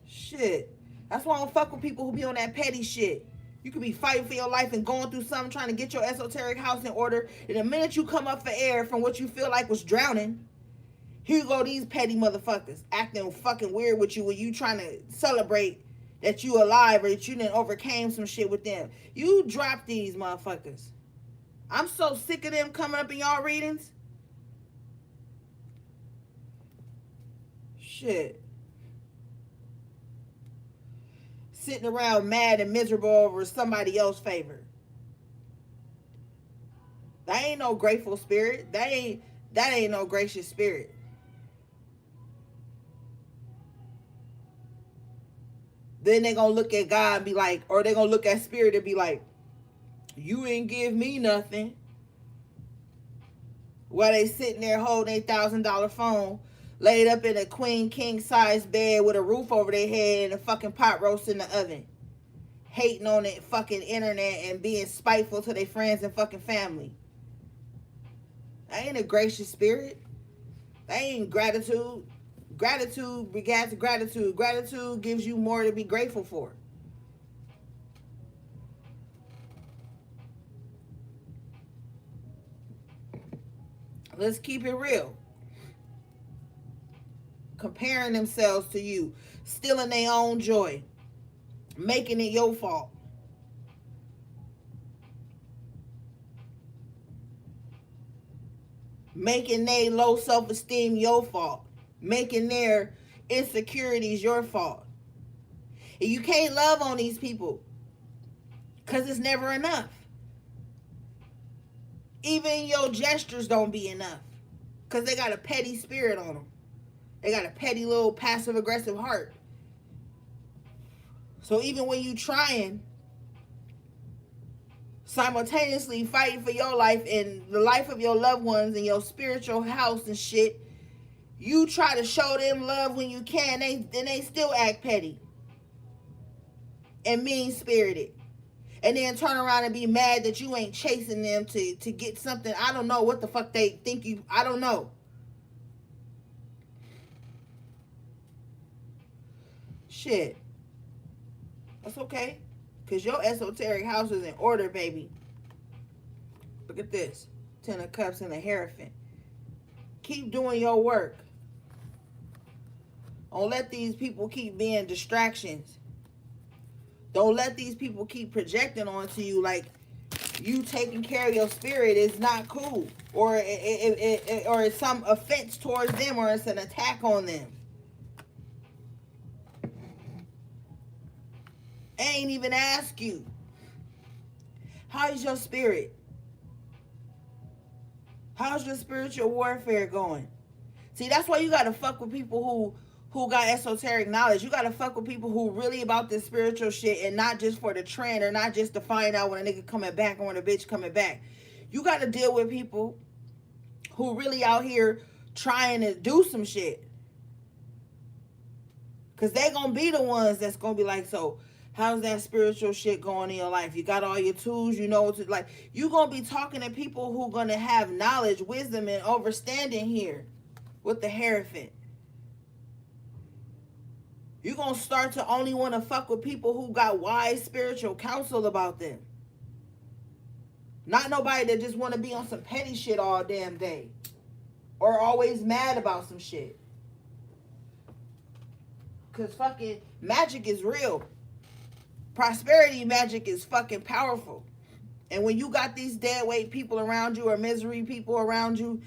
[SPEAKER 1] Shit. That's why I don't fuck with people who be on that petty shit. You could be fighting for your life and going through something, trying to get your esoteric house in order. And the minute you come up for air from what you feel like was drowning, here go these petty motherfuckers acting fucking weird with you when you trying to celebrate that you alive or that you done overcame some shit with them. You drop these motherfuckers. I'm so sick of them coming up in y'all readings. Shit. Sitting around mad and miserable over somebody else's favor. That ain't no grateful spirit. That ain't no gracious spirit. Then they gonna look at God and be like, or they gonna look at spirit and be like, you ain't give me nothing. While they sitting there holding $1,000 phone, laid up in a queen king size bed with a roof over their head and a fucking pot roast in the oven, hating on the fucking internet and being spiteful to their friends and fucking family. That ain't a gracious spirit. That ain't gratitude. Gratitude begets gratitude. Gratitude gives you more to be grateful for. Let's keep it real. Comparing themselves to you, stealing their own joy, making it your fault. Making their low self-esteem your fault. Making their insecurities your fault. And you can't love on these people because it's never enough. Even your gestures don't be enough because they got a petty spirit on them. They got a petty little passive-aggressive heart. So even when you trying, simultaneously fighting for your life and the life of your loved ones and your spiritual house and shit, you try to show them love when you can, and they still act petty and mean-spirited. And then turn around and be mad that you ain't chasing them to get something. I don't know what the fuck they think you... I don't know. Shit. That's okay. Because your esoteric house is in order, baby. Look at this. 10 of Cups and a Hierophant. Keep doing your work. Don't let these people keep being distractions. Don't let these people keep projecting onto you like you taking care of your spirit is not cool. Or it's some offense towards them, or it's an attack on them. I ain't even ask you. How's your spirit? How's your spiritual warfare going? See, that's why you gotta fuck with people who got esoteric knowledge. You gotta fuck with people who really about this spiritual shit and not just for the trend or not just to find out when a nigga coming back or when a bitch coming back. You gotta deal with people who really out here trying to do some shit. Cause they gonna be the ones that's gonna be like, so how's that spiritual shit going in your life? You got all your tools, you know what to like. You gonna be talking to people who gonna have knowledge, wisdom, and understanding here with the Hierophant. You're going to start to only want to fuck with people who got wise spiritual counsel about them. Not nobody that just want to be on some petty shit all damn day. Or always mad about some shit. Because fucking magic is real. Prosperity magic is fucking powerful. And when you got these dead weight people around you or misery people around you,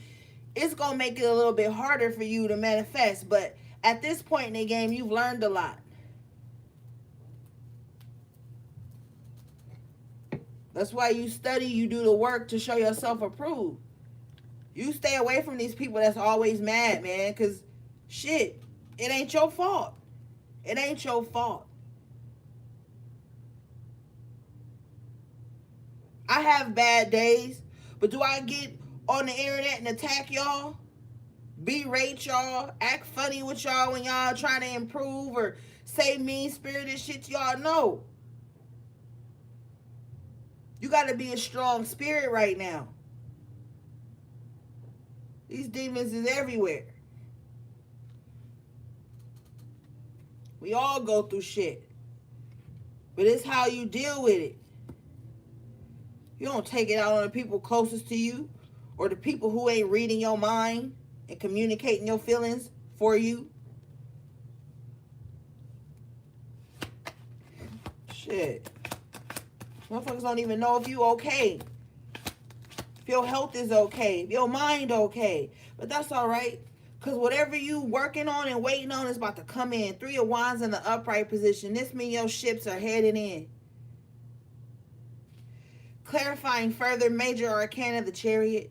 [SPEAKER 1] it's going to make it a little bit harder for you to manifest. But at this point in the game, you've learned a lot. That's why you study, you do the work to show yourself approved. You stay away from these people that's always mad, man, because shit, it ain't your fault. It ain't your fault. I have bad days, but do I get on the internet and attack y'all? Berate y'all, act funny with y'all when y'all trying to improve or say mean-spirited shit to y'all? No. You got to be a strong spirit right now. These demons is everywhere. We all go through shit. But it's how you deal with it. You don't take it out on the people closest to you or the people who ain't reading your mind and communicating your feelings for you. Shit. Motherfuckers don't even know if you okay. If your health is okay. If your mind okay. But that's all right. Because whatever you working on and waiting on is about to come in. 3 of Wands in the upright position. This means your ships are headed in. Clarifying further, major arcana, the Chariot.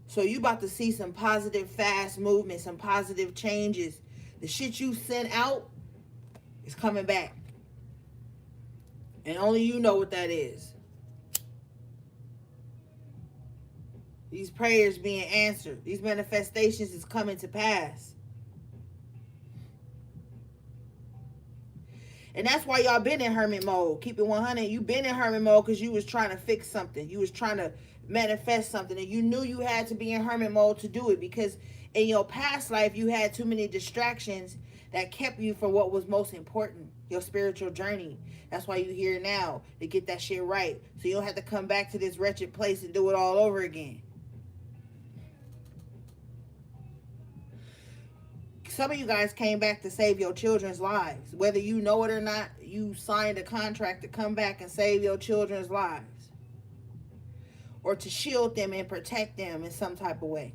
[SPEAKER 1] So you about to see some positive, fast movement, some positive changes. The shit you sent out is coming back. And only you know what that is. These prayers being answered. These manifestations is coming to pass. And that's why y'all been in hermit mode. Keep it 100. You been in hermit mode because you was trying to fix something. You was trying to manifest something. And you knew you had to be in hermit mode to do it because in your past life, you had too many distractions that kept you from what was most important, your spiritual journey. That's why you here now, to get that shit right. So you don't have to come back to this wretched place and do it all over again. Some of you guys came back to save your children's lives. Whether you know it or not, you signed a contract to come back and save your children's lives. Or to shield them and protect them in some type of way.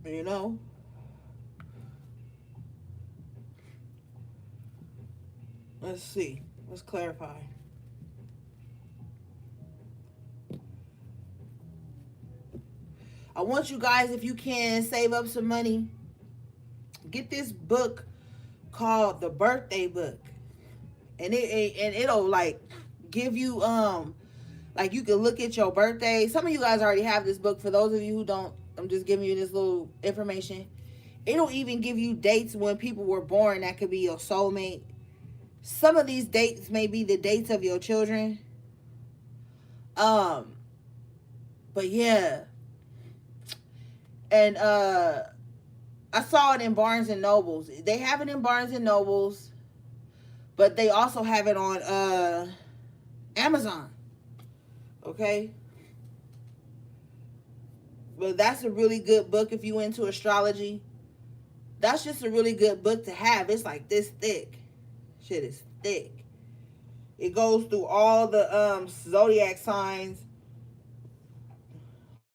[SPEAKER 1] You know? Let's see. Let's clarify. I want you guys, if you can, save up some money. Get this book called The Birthday Book. And it'll like give you like you can look at your birthday. Some of you guys already have this book. For those of you who don't, I'm just giving you this little information. It'll even give you dates when people were born that could be your soulmate. Some of these dates may be the dates of your children. But yeah. And I saw it in Barnes and Nobles. They have it in Barnes and Nobles, but they also have it on Amazon. Okay? But that's a really good book if you into astrology. That's just a really good book to have. It's like this thick. Shit is thick. It goes through all the zodiac signs.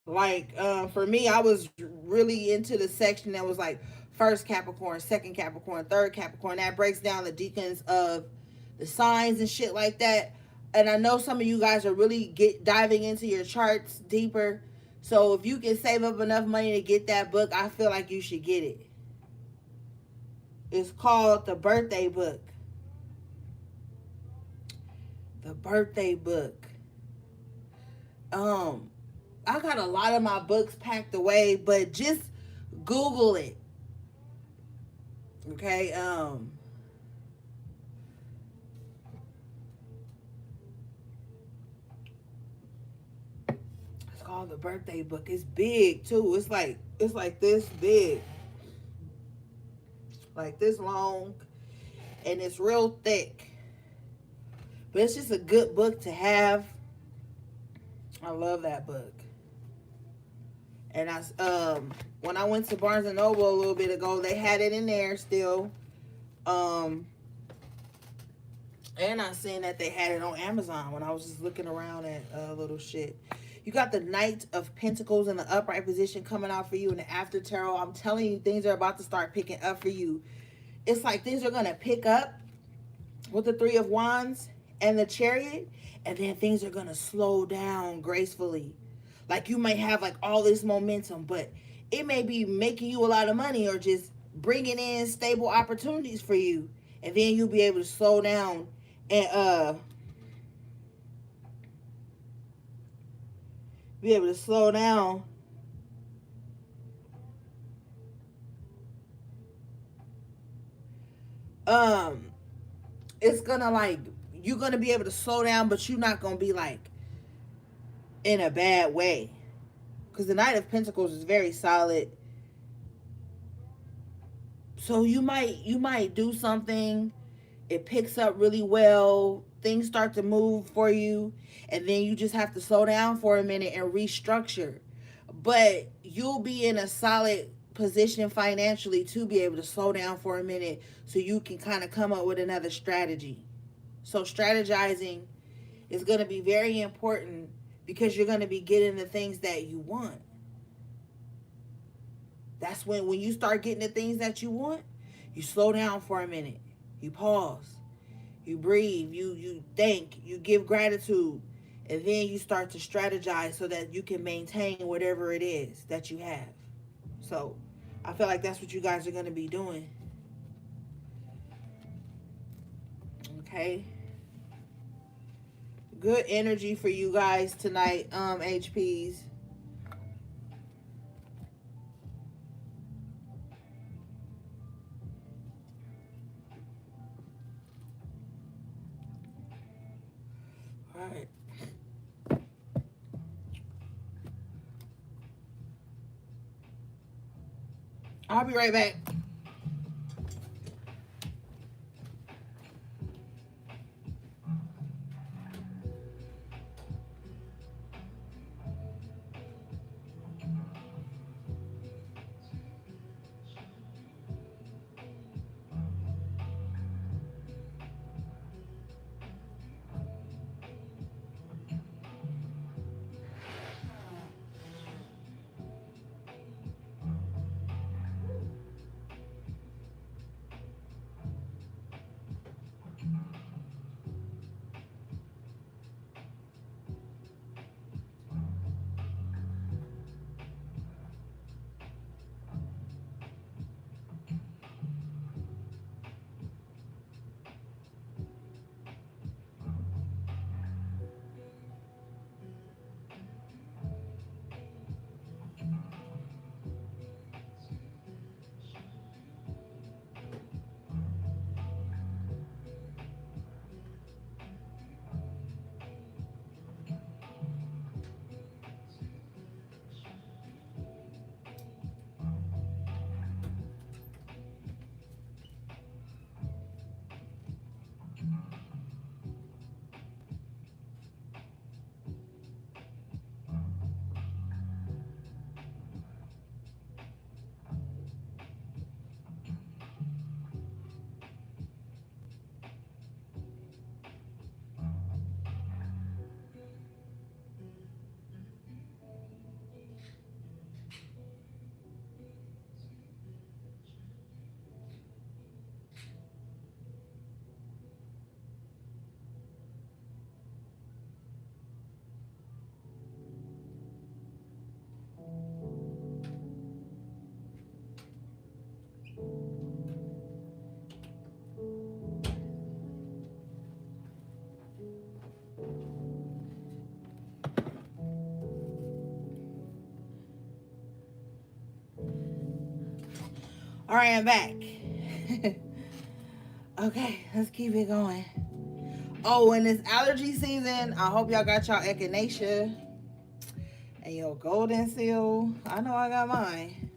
[SPEAKER 1] Like for me, I was really into the section that was like first Capricorn, second Capricorn, third Capricorn. That breaks down the decans of the signs and shit like that. And I know some of you guys are really diving into your charts deeper. So if you can save up enough money to get that book, I feel like you should get it. It's called The Birthday Book. The Birthday Book. I got a lot of my books packed away, but just Google it. Okay, it's called The Birthday Book. It's big too. It's like this big. Like this long, and it's real thick. But it's just a good book to have. I love that book. And when I went to Barnes and Noble a little bit ago, they had it in there still. And I seen that they had it on Amazon when I was just looking around at little shit. You got the Knight of Pentacles in the upright position coming out for you in the after tarot. I'm telling you, things are about to start picking up for you. It's like things are going to pick up with the Three of Wands and the Chariot. And then things are going to slow down gracefully. Like you might have like all this momentum, but it may be making you a lot of money or just bringing in stable opportunities for you. And then you'll be able to slow down and be able to slow down it's gonna like you're gonna be able to slow down, but you're not gonna be like in a bad way, because the Knight of Pentacles is very solid. So you might do something, it picks up really well, things start to move for you, and then you just have to slow down for a minute and restructure. But you'll be in a solid position financially to be able to slow down for a minute so you can kind of come up with another strategy. So strategizing is going to be very important because you're going to be getting the things that you want. That's when you start getting the things that you want, you slow down for a minute. You pause. You breathe. You think. You give gratitude. And then you start to strategize so that you can maintain whatever it is that you have. So I feel like that's what you guys are going to be doing. Okay. Good energy for you guys tonight, HPs. All right. I'll be right back. All right, I'm back. Okay, let's keep it going. Oh, and it's allergy season. I hope y'all got y'all echinacea and your golden seal. I know I got mine.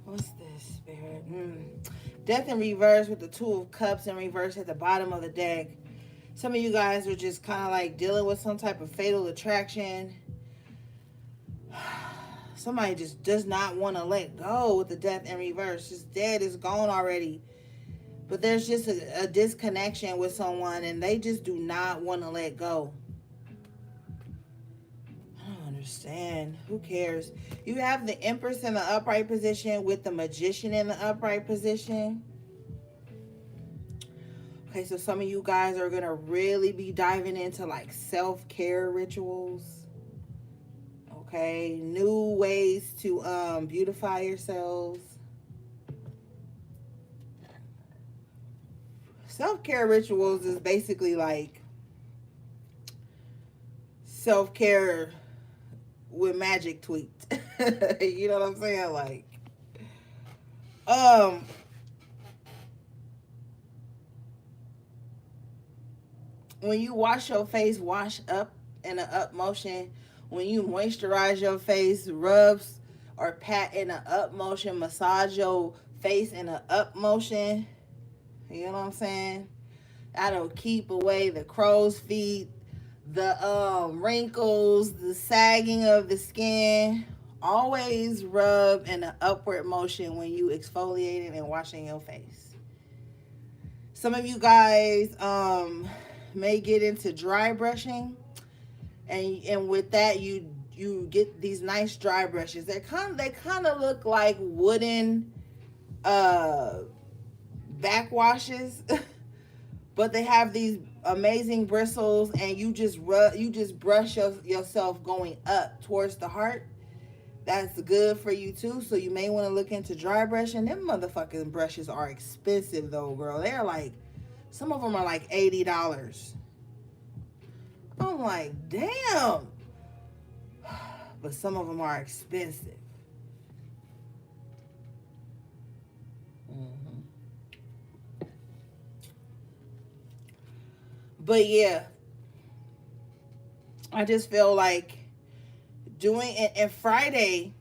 [SPEAKER 1] What's this, Spirit? Death in reverse with the Two of Cups in reverse at the bottom of the deck. Some of you guys are just kind of like dealing with some type of fatal attraction. Somebody just does not want to let go with the Death in reverse. Just dead, is gone already. But there's just a disconnection with someone and they just do not want to let go. I don't understand. Who cares? You have the Empress in the upright position with the Magician in the upright position. Okay, so some of you guys are going to really be diving into like self-care rituals. Okay, new ways to beautify yourselves. Self-care rituals is basically like self-care with magic tweaked. You know what I'm saying? Like, when you wash your face, wash up in an up motion. When you moisturize your face, rubs or pat in an up motion, massage your face in an up motion. You know what I'm saying? That'll keep away the crow's feet, the wrinkles, the sagging of the skin. Always rub in an upward motion when you exfoliating and washing your face. Some of you guys may get into dry brushing. And with that, you get these nice dry brushes. They kind of look like wooden backwashes, but they have these amazing bristles, and you just brush yourself going up towards the heart. That's good for you too. So you may want to look into dry brushing. Them motherfucking brushes are expensive though, girl. They're like, some of them are like $80. I'm like, damn. But some of them are expensive. Mm-hmm. But yeah, I just feel like doing it. And Friday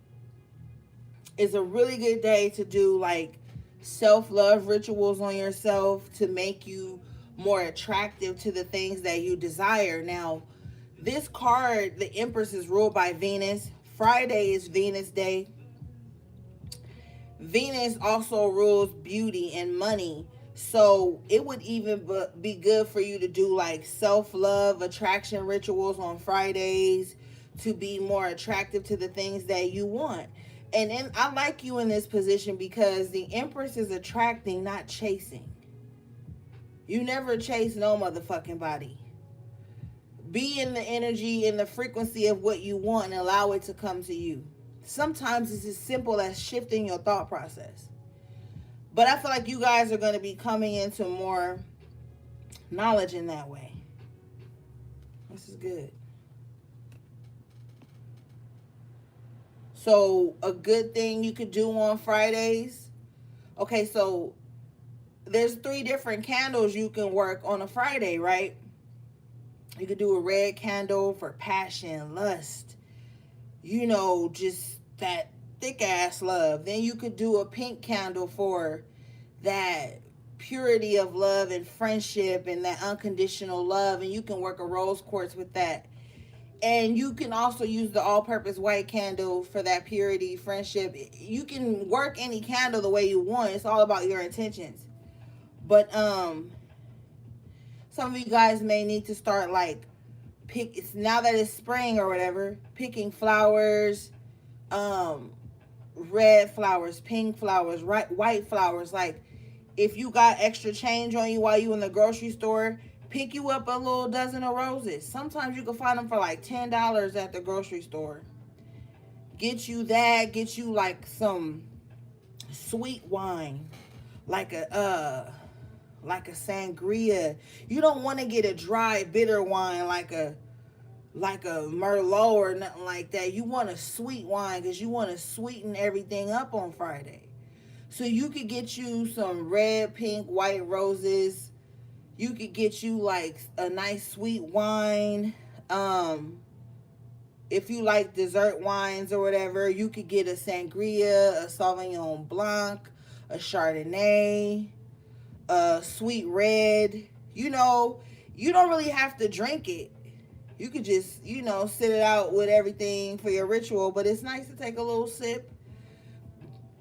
[SPEAKER 1] is a really good day to do like self-love rituals on yourself to make you more attractive to the things that you desire. Now, this card, the Empress, is ruled by Venus. Friday is Venus Day. Venus also rules beauty and money. So it would even be good for you to do like self-love attraction rituals on Fridays to be more attractive to the things that you want. And then I like you in this position because the Empress is attracting, not chasing. You never chase no motherfucking body. Be in the energy and the frequency of what you want and allow it to come to you. Sometimes it's as simple as shifting your thought process. But I feel like you guys are going to be coming into more knowledge in that way. This is good. So a good thing you could do on Fridays. Okay, so there's 3 different candles you can work on a Friday, right? You could do a red candle for passion, lust, just that thick ass love. Then you could do a pink candle for that purity of love and friendship and that unconditional love. And you can work a rose quartz with that. And you can also use the all-purpose white candle for that purity, friendship. You can work any candle the way you want. It's all about your intentions. But some of you guys may need to start like it's now that it's spring or whatever, picking flowers, red flowers, pink flowers, white flowers. Like if you got extra change on you while you in the grocery store, pick you up a little dozen of roses. Sometimes you can find them for like $10 at the grocery store. Get you that. Get you like some sweet wine, like a sangria. You don't want to get a dry, bitter wine like a Merlot or nothing like that. You want a sweet wine because you want to sweeten everything up on Friday. So you could get you some red, pink, white roses. You could get you like a nice sweet wine. If you like dessert wines or whatever, you could get a sangria, a Sauvignon Blanc, a Chardonnay, a sweet red. You don't really have to drink it. You could just, sit it out with everything for your ritual. But it's nice to take a little sip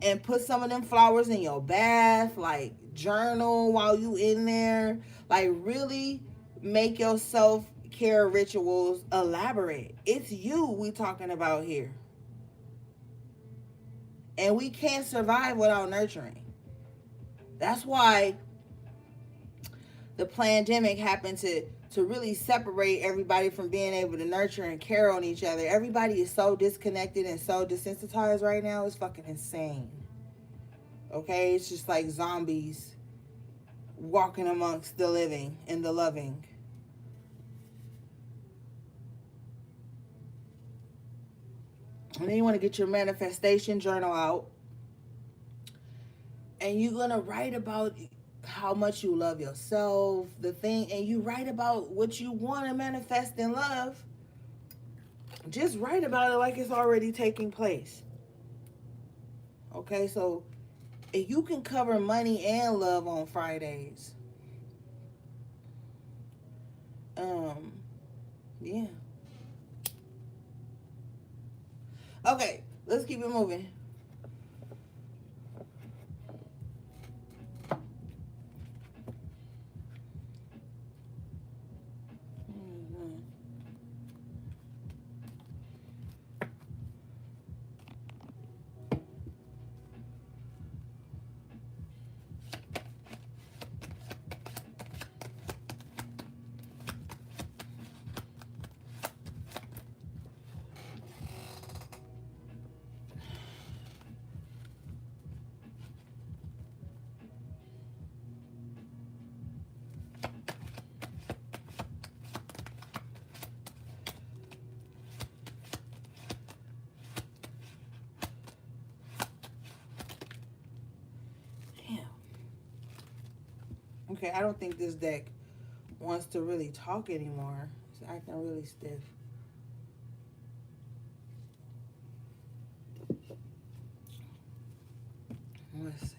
[SPEAKER 1] and put some of them flowers in your bath. Like, journal while you in there. Like, really make your self-care rituals elaborate. It's you we talking about here. And we can't survive without nurturing. That's why the pandemic happened to really separate everybody from being able to nurture and care on each other. Everybody is so disconnected and so desensitized right now. It's fucking insane. Okay? It's just like zombies walking amongst the living and the loving. And then you want to get your manifestation journal out. And you're going to write about how much you love yourself, the thing, and you write about what you want to manifest in love. Just write about it like it's already taking place. Okay, so if you can cover money and love on Fridays, yeah. Okay, let's keep it moving. Okay, I don't think this deck wants to really talk anymore. It's acting really stiff. Let's see.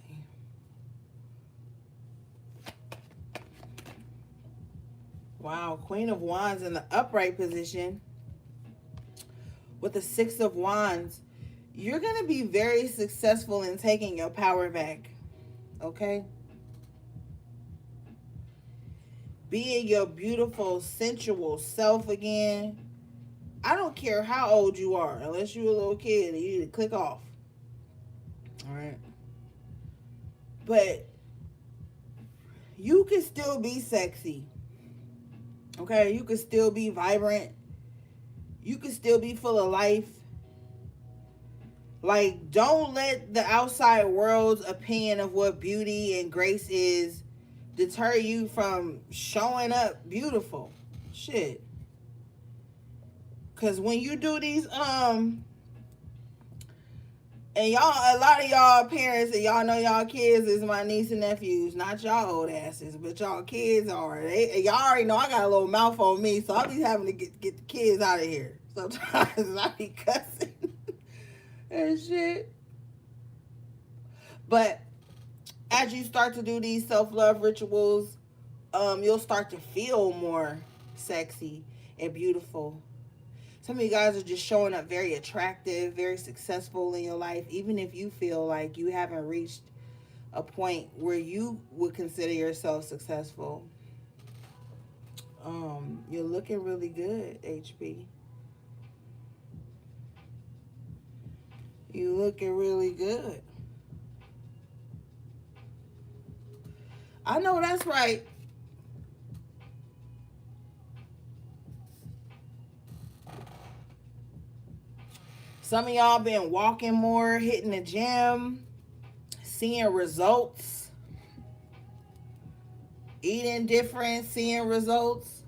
[SPEAKER 1] Wow, Queen of Wands in the upright position with the Six of Wands. You're going to be very successful in taking your power back. Okay? Being your beautiful, sensual self again. I don't care how old you are, unless you're a little kid and you need to click off. All right? But you can still be sexy. Okay? You can still be vibrant. You can still be full of life. Like, don't let the outside world's opinion of what beauty and grace is deter you from showing up beautiful. Shit. Cause when you do these, and y'all, a lot of y'all parents and y'all know y'all kids is my niece and nephews, not y'all old asses, but y'all kids are. Y'all already know I got a little mouth on me, so I be having to get the kids out of here. Sometimes I be cussing and shit. But as you start to do these self-love rituals, you'll start to feel more sexy and beautiful. Some of you guys are just showing up very attractive, very successful in your life, even if you feel like you haven't reached a point where you would consider yourself successful. You're looking really good, HB. You're looking really good. I know that's right. Some of y'all been walking more, hitting the gym, seeing results, eating different, seeing results,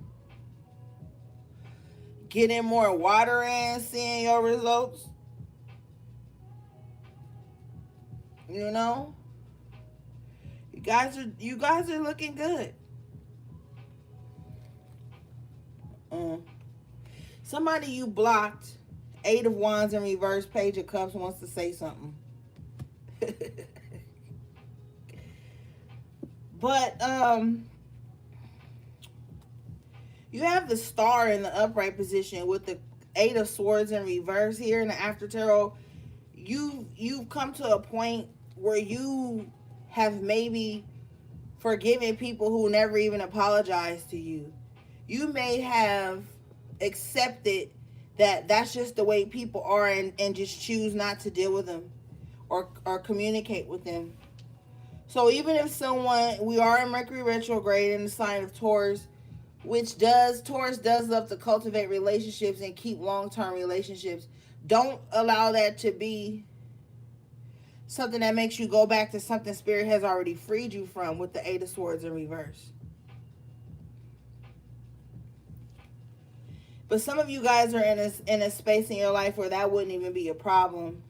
[SPEAKER 1] getting more water in, seeing your results. You know? You guys are looking good. Somebody you blocked, Eight of Wands in reverse, Page of Cups, wants to say something. But you have the Star in the upright position with the Eight of Swords in reverse here in the after tarot. You've come to a point where you have maybe forgiven people who never even apologized to you. You may have accepted that that's just the way people are, and just choose not to deal with them or communicate with them. So even if we are in Mercury retrograde in the sign of Taurus, Taurus does love to cultivate relationships and keep long-term relationships. Don't allow that to be something that makes you go back to something Spirit has already freed you from with the Eight of Swords in reverse. But some of you guys are in a space in your life where that wouldn't even be a problem.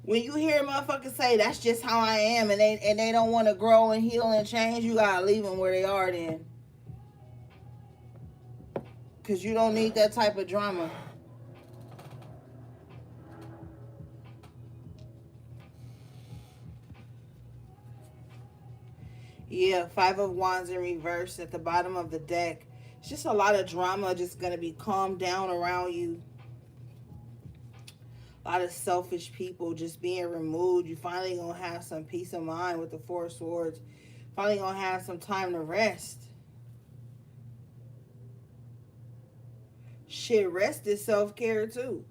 [SPEAKER 1] When you hear motherfuckers say that's just how I am, and they don't want to grow and heal and change, you gotta leave them where they are then. Because you don't need that type of drama. Yeah, Five of Wands in reverse at the bottom of the deck. It's just a lot of drama just going to be calmed down around you. A lot of selfish people just being removed. You finally going to have some peace of mind with the Four of Swords. Finally going to have some time to rest. Shit, rest is self-care too.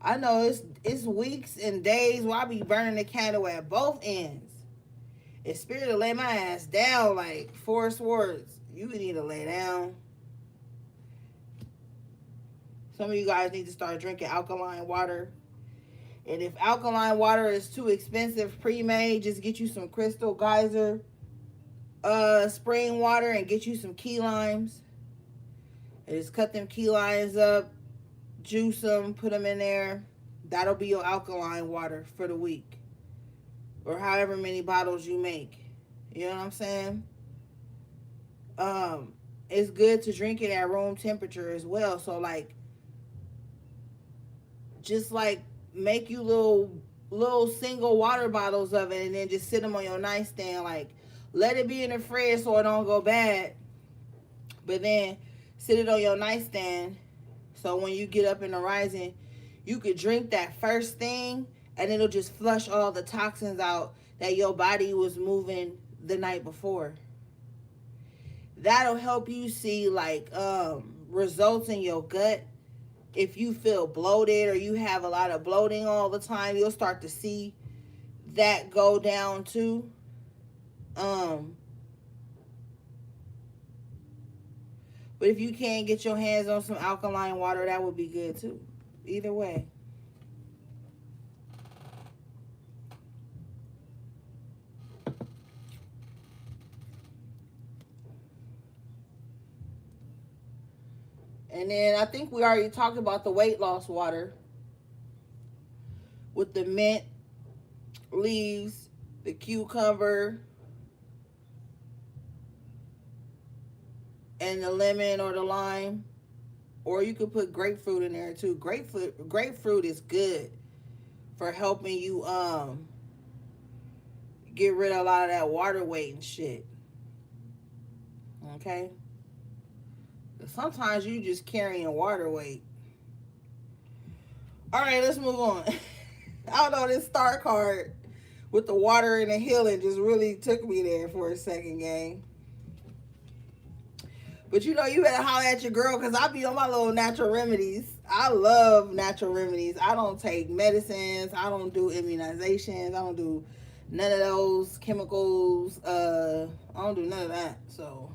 [SPEAKER 1] I know it's weeks and days where I be burning the candle at both ends. If Spirit will lay my ass down like Four of Swords, you need to lay down. Some of you guys need to start drinking alkaline water. And if alkaline water is too expensive, pre-made, just get you some Crystal Geyser spring water and get you some key limes. And just cut them key limes up, juice them, put them in there. That'll be your alkaline water for the week. or however many bottles you make. You know what I'm saying? Um, it's good to drink it at room temperature as well. So like, just like make you little single water bottles of it, and then just sit them on your nightstand. Like, let it be in the fridge so it don't go bad, but then sit it on your nightstand so when you get up in the rising, you could drink that first thing, and it'll just flush all the toxins out that your body was moving the night before. That'll help you see like results in your gut. If you feel bloated or you have a lot of bloating all the time, you'll start to see that go down too. Um, but if you can't get your hands on some alkaline water, that would be good too. Either way. And then I think we already talked about the weight loss water with the mint leaves, the cucumber, and the lemon or the lime. Or you could put grapefruit in there too. Grapefruit is good for helping you get rid of a lot of that water weight and shit. Okay? Sometimes you just carrying water weight. Alright, let's move on. I don't know, this star card with the water and the healing just really took me there for a second, gang. But you know, you better holler at your girl, because I be on my little natural remedies. I love natural remedies. I don't take medicines. I don't do immunizations. I don't do none of those chemicals. I don't do none of that. So,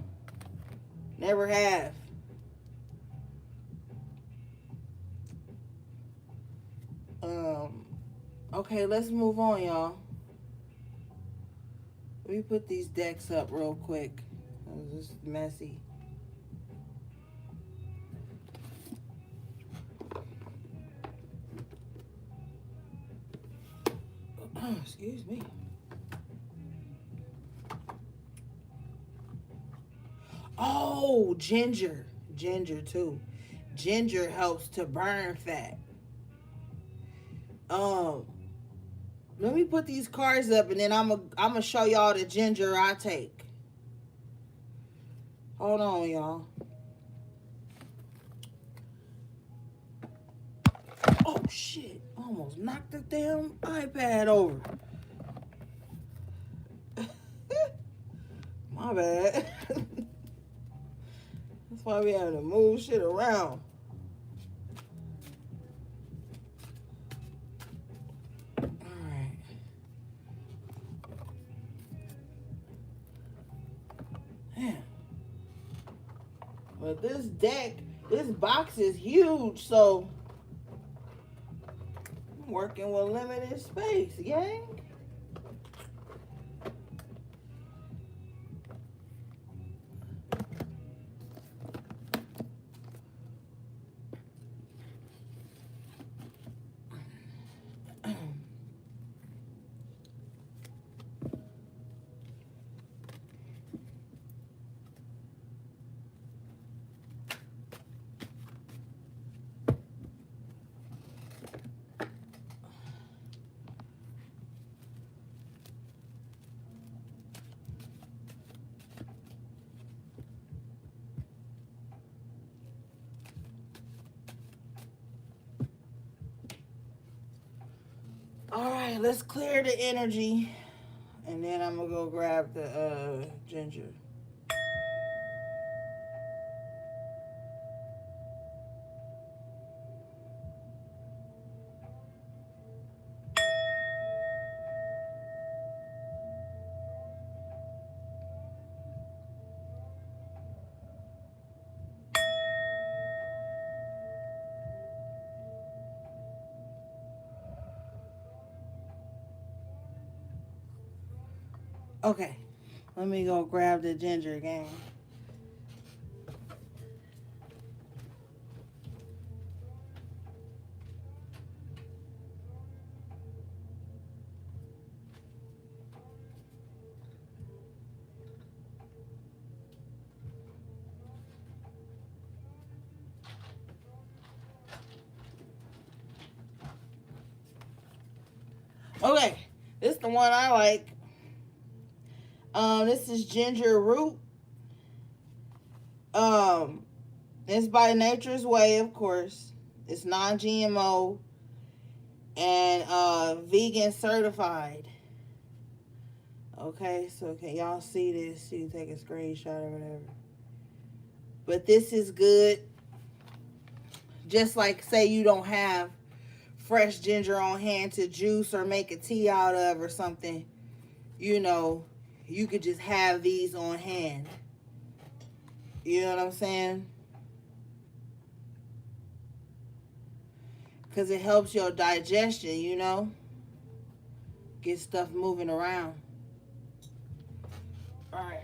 [SPEAKER 1] never have. Okay, let's move on, y'all. Let me put these decks up real quick. This is messy. Excuse me. Oh, ginger. Ginger too. Ginger helps to burn fat. Let me put these cards up, and then I'm gonna show y'all the ginger I take. Hold on, y'all. Oh shit! Almost knocked the damn iPad over. My bad. That's why we have to move shit around. Alright. Man. But this box is huge, so I'm working with limited space, gang. All right, let's clear the energy, and then I'm gonna go grab the ginger. Okay, let me go grab the ginger again. Okay, this is the one I like. This is ginger root. Um, it's by Nature's Way, of course. It's non-GMO and vegan certified. Okay, so can y'all see this? You take a screenshot or whatever. But this is good. Just like say you don't have fresh ginger on hand to juice or make a tea out of or something, you know, you could just have these on hand. You know what I'm saying? Because it helps your digestion, you know, get stuff moving around. All right.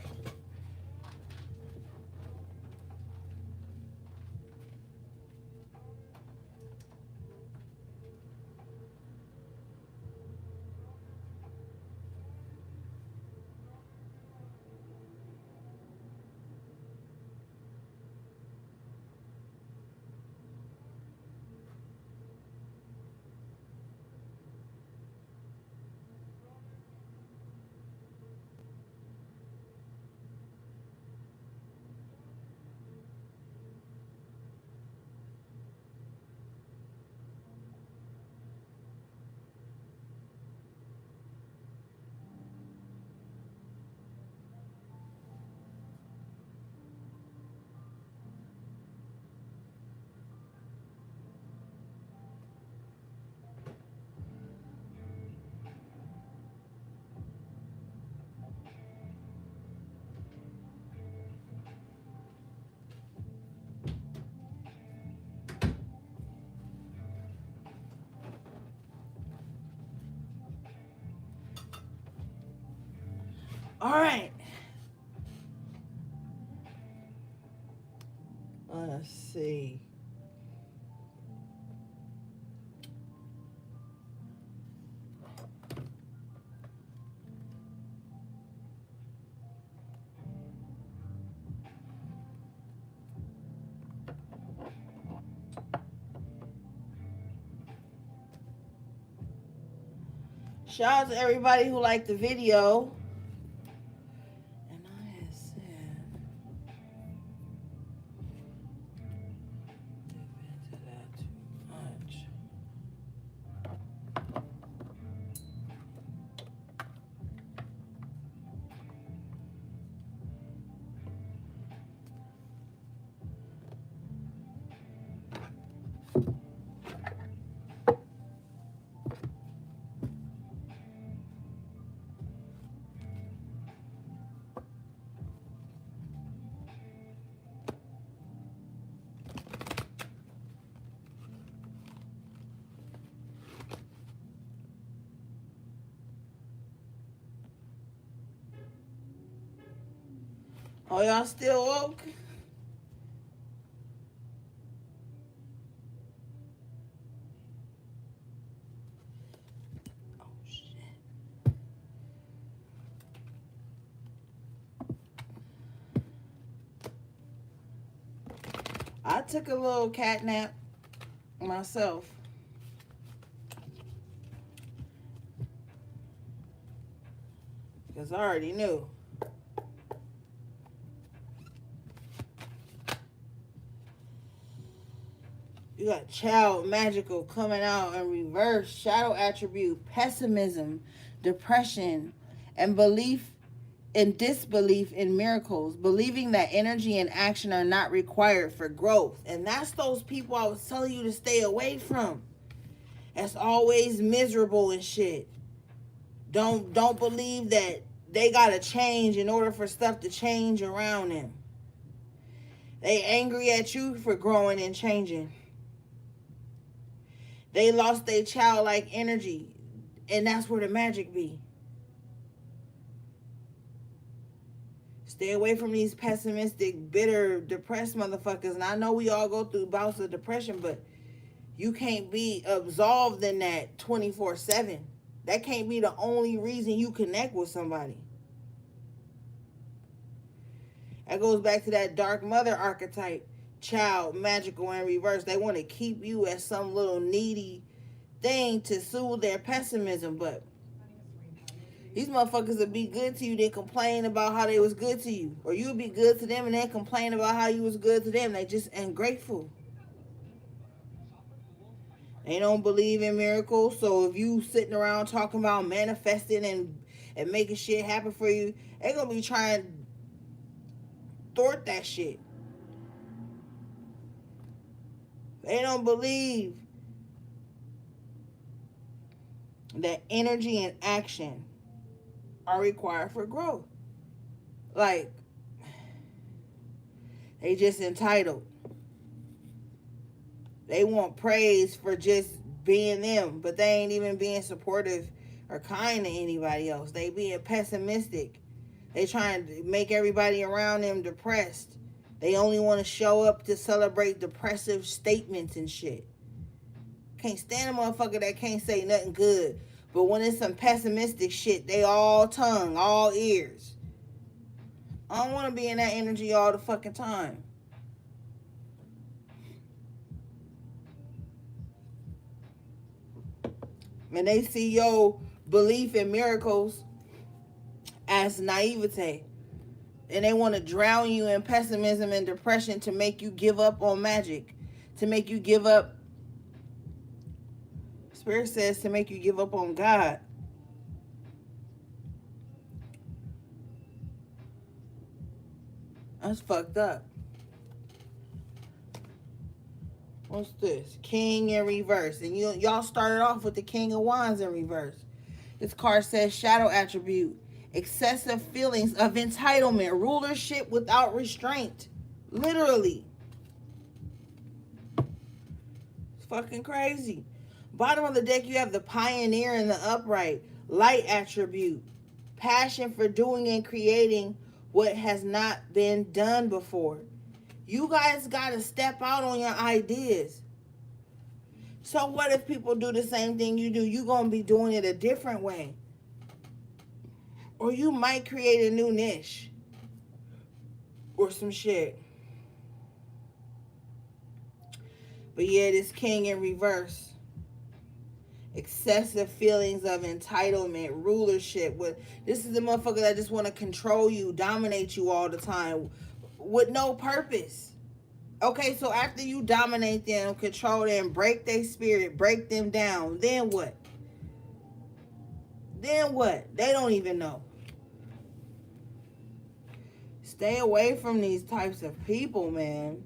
[SPEAKER 1] All right. Let's see. Shout out to everybody who liked the video. And I had said, dip into that too much. Oh, y'all still woke? Oh, shit. I took a little cat nap myself. Because I already knew. You got child magical coming out in reverse. Shadow attribute, pessimism, depression, and belief in disbelief in miracles. Believing that energy and action are not required for growth. And that's those people I was telling you to stay away from. That's always miserable and shit. Don't believe that they gotta change in order for stuff to change around them. They angry at you for growing and changing. They lost their childlike energy, and that's where the magic be. Stay away from these pessimistic, bitter, depressed motherfuckers. And I know we all go through bouts of depression, but you can't be absolved in that 24/7. That can't be the only reason you connect with somebody. That goes back to that dark mother archetype. Child, magical, and reverse. They want to keep you as some little needy thing to soothe their pessimism. But these motherfuckers will be good to you, then complain about how they was good to you. Or you'll be good to them and then complain about how you was good to them. They just ungrateful. They don't believe in miracles. So if you sitting around talking about manifesting and making shit happen for you, they gonna be trying to thwart that shit. They don't believe that energy and action are required for growth. Like, they just entitled. They want praise for just being them, but they ain't even being supportive or kind to anybody else. They being pessimistic. They trying to make everybody around them depressed. They only want to show up to celebrate depressive statements and shit. Can't stand a motherfucker that can't say nothing good. But when it's some pessimistic shit, they all tongue, all ears. I don't want to be in that energy all the fucking time. And they see your belief in miracles as naivete. And they want to drown you in pessimism and depression to make you give up on magic. To make you give up. Spirit says to make you give up on God. That's fucked up. What's this? King in reverse. And y'all started off with the King of Wands in reverse. This card says shadow attribute. Excessive feelings of entitlement. Rulership without restraint. Literally. It's fucking crazy. Bottom of the deck, you have the pioneer and the upright. Light attribute. Passion for doing and creating what has not been done before. You guys got to step out on your ideas. So what if people do the same thing you do? You're going to be doing it a different way. Or you might create a new niche. Or some shit. But yeah, this king in reverse. Excessive feelings of entitlement, rulership. This is the motherfucker that just want to control you, dominate you all the time. With no purpose. Okay, so after you dominate them, control them, break their spirit, break them down, then what? Then what? They don't even know. Stay away from these types of people, man.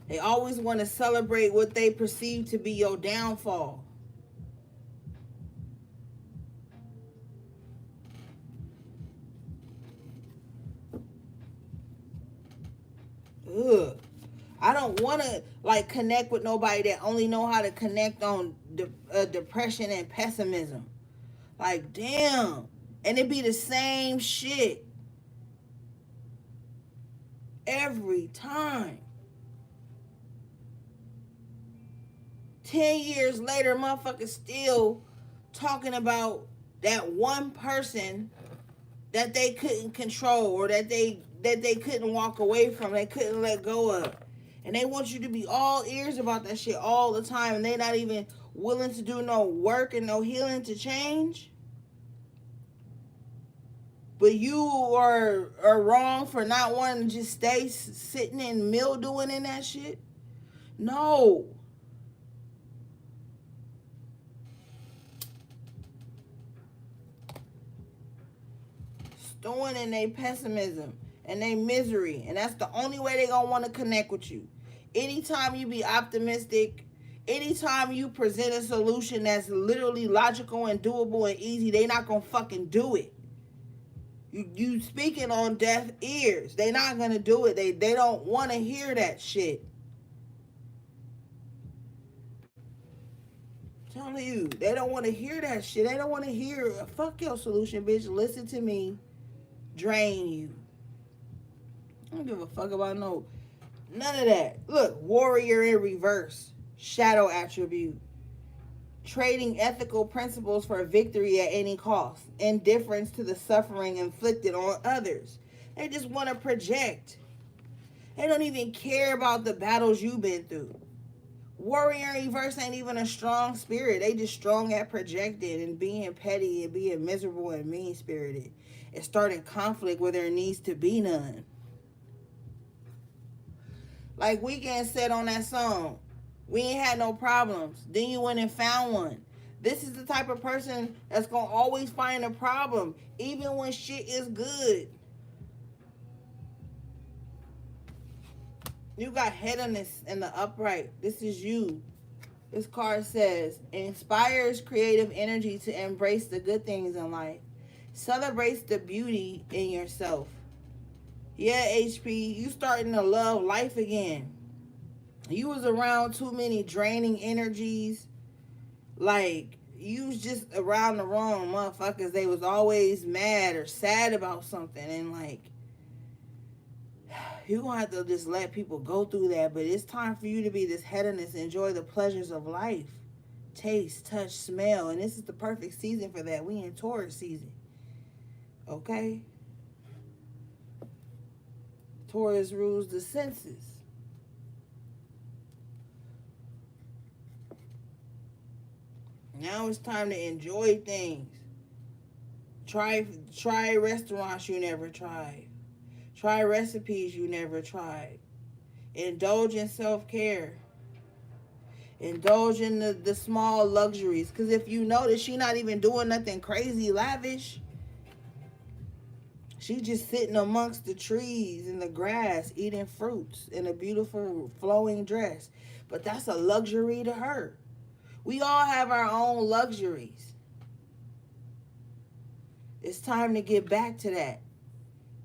[SPEAKER 1] They always want to celebrate what they perceive to be your downfall. Ugh. I don't want to like connect with nobody that only know how to connect on depression and pessimism. Like, damn. And it be the same shit every time. 10 years later, motherfuckers still talking about that one person that they couldn't control or that they couldn't walk away from, they couldn't let go of. And they want you to be all ears about that shit all the time, and they not even willing to do no work and no healing to change. But you are wrong for not wanting to just stay sitting and mildewing in that shit. No. Stewing in their pessimism and their misery. And that's the only way they gonna want to connect with you. Anytime you be optimistic, anytime you present a solution that's literally logical and doable and easy, they not gonna fucking do it. You speaking on deaf ears. They not gonna do it. They don't want to hear that shit. I'm telling you, they don't want to hear that shit. They don't want to hear fuck your solution, bitch. Listen to me. Drain you. I don't give a fuck about none of that. Look, warrior in reverse. Shadow attribute. Trading ethical principles for victory at any cost. Indifference to the suffering inflicted on others. They just want to project. They don't even care about the battles you've been through. Warrior in reverse ain't even a strong spirit. They just strong at projecting and being petty and being miserable and mean spirited. And starting conflict where there needs to be none. Like Weeknd said on that song, we ain't had no problems. Then you went and found one. This is the type of person that's gonna always find a problem, even when shit is good. You got headiness in the upright. This is you. This card says, inspires creative energy to embrace the good things in life. Celebrates the beauty in yourself. Yeah, HP, you starting to love life again. You was around too many draining energies. Like, you was just around the wrong motherfuckers. They was always mad or sad about something. And, like, you're going to have to just let people go through that. But it's time for you to be this headiness. Enjoy the pleasures of life. Taste, touch, smell. And this is the perfect season for that. We in Taurus season. Okay? Taurus rules the senses. Now it's time to enjoy things. Try restaurants you never tried. Try recipes you never tried. Indulge in self-care. Indulge in the small luxuries. Because if you notice, she not even doing nothing crazy lavish. She just sitting amongst the trees and the grass, eating fruits in a beautiful flowing dress. But that's a luxury to her. We all have our own luxuries. It's time to get back to that.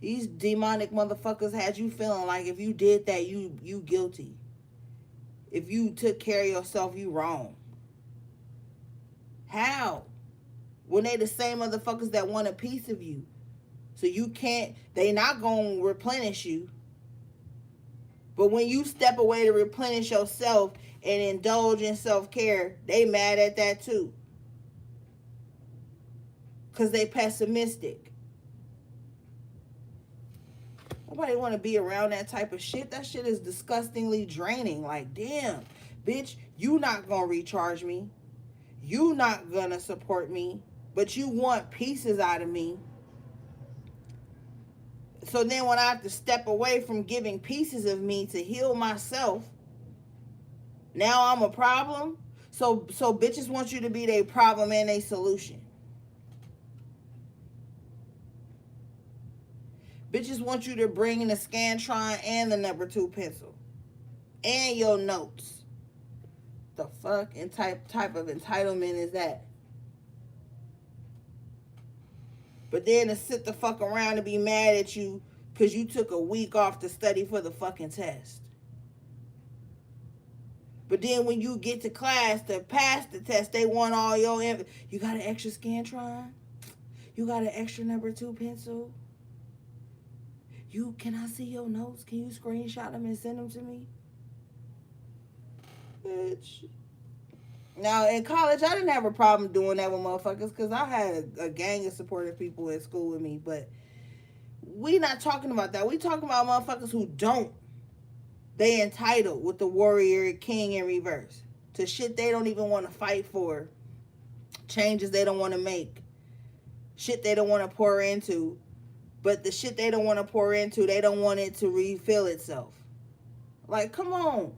[SPEAKER 1] These demonic motherfuckers had you feeling like if you did that, you guilty. If you took care of yourself, you wrong. How? When they the same motherfuckers that want a piece of you. So you can't, they not going to replenish you. But when you step away to replenish yourself and indulge in self-care, they mad at that too. Because they pessimistic. Nobody want to be around that type of shit. That shit is disgustingly draining. Like, damn, bitch, you not going to recharge me. You not going to support me. But you want pieces out of me. So then when I have to step away from giving pieces of me to heal myself, now I'm a problem. So bitches want you to be their problem and their solution. Bitches want you to bring in the Scantron and the number 2 pencil. And your notes. The fuck and type of entitlement is that? But then to sit the fuck around and be mad at you because you took a week off to study for the fucking test. But then when you get to class to pass the test, they want all your info. You got an extra Scantron? You got an extra number 2 pencil? Can I see your notes? Can you screenshot them and send them to me? Bitch. Now, in college, I didn't have a problem doing that with motherfuckers because I had a gang of supportive people at school with me. But we not talking about that. We talking about motherfuckers who don't. They entitled with the warrior king in reverse to shit they don't even want to fight for. Changes they don't want to make. Shit they don't want to pour into. But the shit they don't want to pour into, they don't want it to refill itself. Like, come on.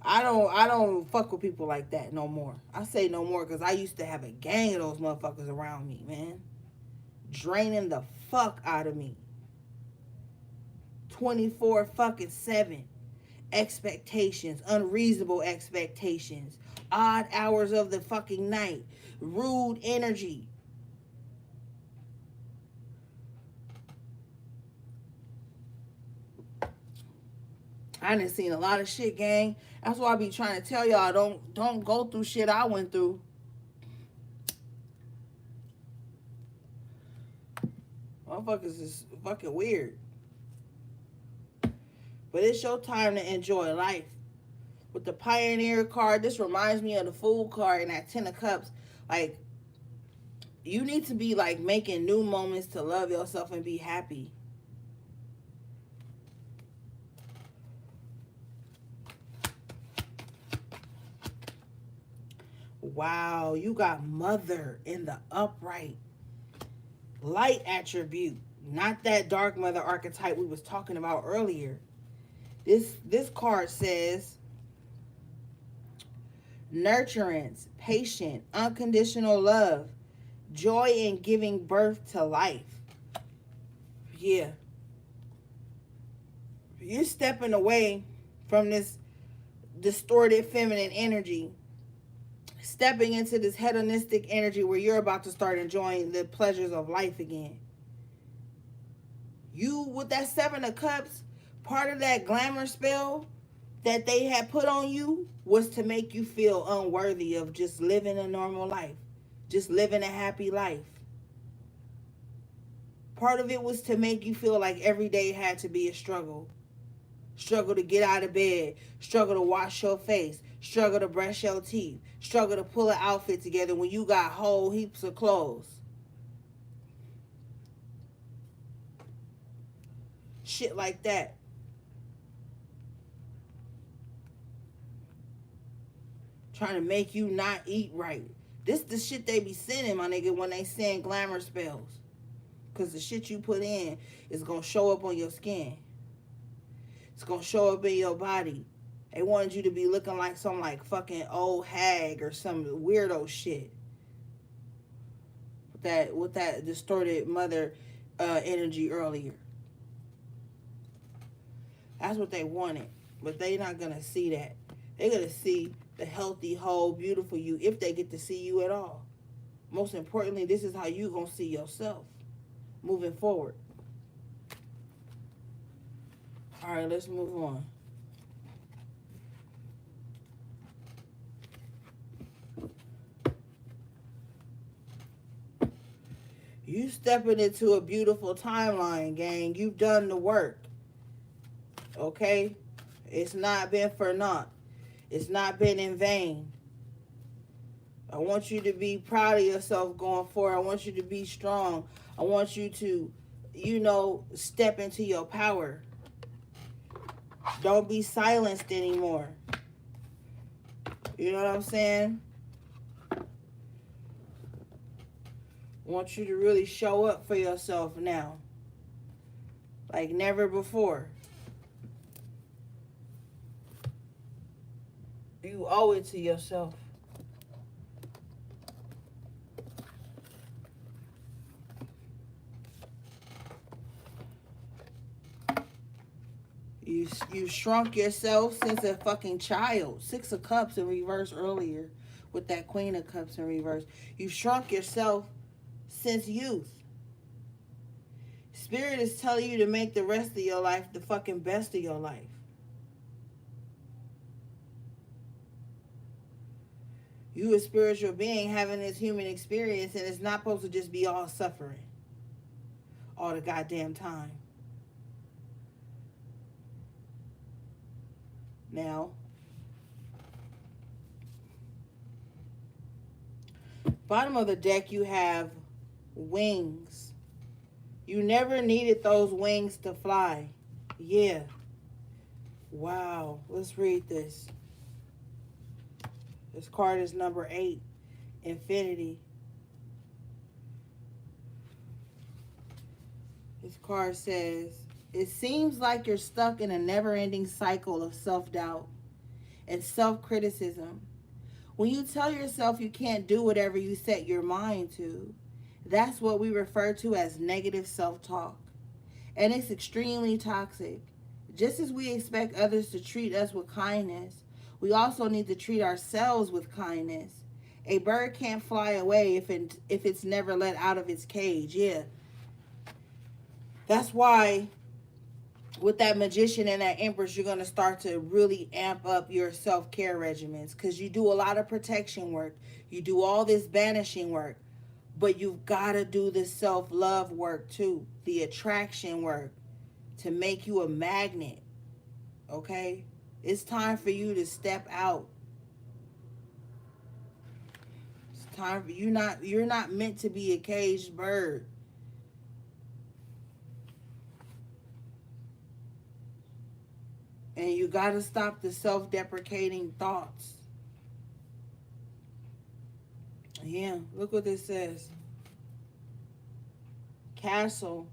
[SPEAKER 1] I don't fuck with people like that no more. I say no more because I used to have a gang of those motherfuckers around me, man. Draining the fuck out of me. 24 fucking 7. Expectations. Unreasonable expectations. Odd hours of the fucking night. Rude energy. I done seen a lot of shit, gang. That's why I be trying to tell y'all, don't go through shit I went through. Motherfuckers is fucking weird. But it's your time to enjoy life. With the Pioneer card, this reminds me of the Fool card and that 10 of Cups. Like, you need to be like making new moments to love yourself and be happy. wow, you got mother in the upright light attribute, not that dark mother archetype we was talking about earlier. This card says nurturance, patient, unconditional love, joy in giving birth to life. Yeah. You're stepping away from this distorted feminine energy, stepping into this hedonistic energy where you're about to start enjoying the pleasures of life again. You, with that Seven of Cups, part of that glamour spell that they had put on you was to make you feel unworthy of just living a normal life, just living a happy life. Part of it was to make you feel like every day had to be a struggle. Struggle to get out of bed, struggle to wash your face, struggle to brush your teeth, struggle to pull an outfit together when you got whole heaps of clothes. Shit like that. Trying to make you not eat right. This the shit they be sending, my nigga, when they send glamour spells. Because the shit you put in is going to show up on your skin. It's going to show up in your body. They wanted you to be looking like some like fucking old hag or some weirdo shit. With that distorted mother energy earlier. That's what they wanted. But they not going to see that. They're going to see the healthy, whole, beautiful you if they get to see you at all. Most importantly, this is how you going to see yourself moving forward. All right, let's move on. You stepping into a beautiful timeline, gang. You've done the work. Okay? It's not been for naught. It's not been in vain. I want you to be proud of yourself going forward. I want you to be strong. I want you to, step into your power. Don't be silenced anymore. You know what I'm saying? I want you to really show up for yourself now. Like never before. You owe it to yourself. You shrunk yourself since a fucking child. Six of Cups in reverse earlier with that Queen of Cups in reverse. You shrunk yourself since youth. Spirit is telling you to make the rest of your life the fucking best of your life. You a spiritual being having this human experience, and it's not supposed to just be all suffering all the goddamn time. Now, bottom of the deck, you have wings. You never needed those wings to fly. Yeah. Wow. Let's read this. This card is number 8, Infinity. This card says, it seems like you're stuck in a never-ending cycle of self-doubt and self-criticism. When you tell yourself you can't do whatever you set your mind to, that's what we refer to as negative self-talk. And it's extremely toxic. Just as we expect others to treat us with kindness, we also need to treat ourselves with kindness. A bird can't fly away if it's never let out of its cage. Yeah. That's why with that Magician and that Empress, you're going to start to really amp up your self-care regimens, because you do a lot of protection work. You do all this banishing work. But you've got to do the self-love work too. The attraction work to make you a magnet. Okay? It's time for you to step out. It's time for you're not meant to be a caged bird. And you got to stop the self-deprecating thoughts. Yeah, look what this says. Castle,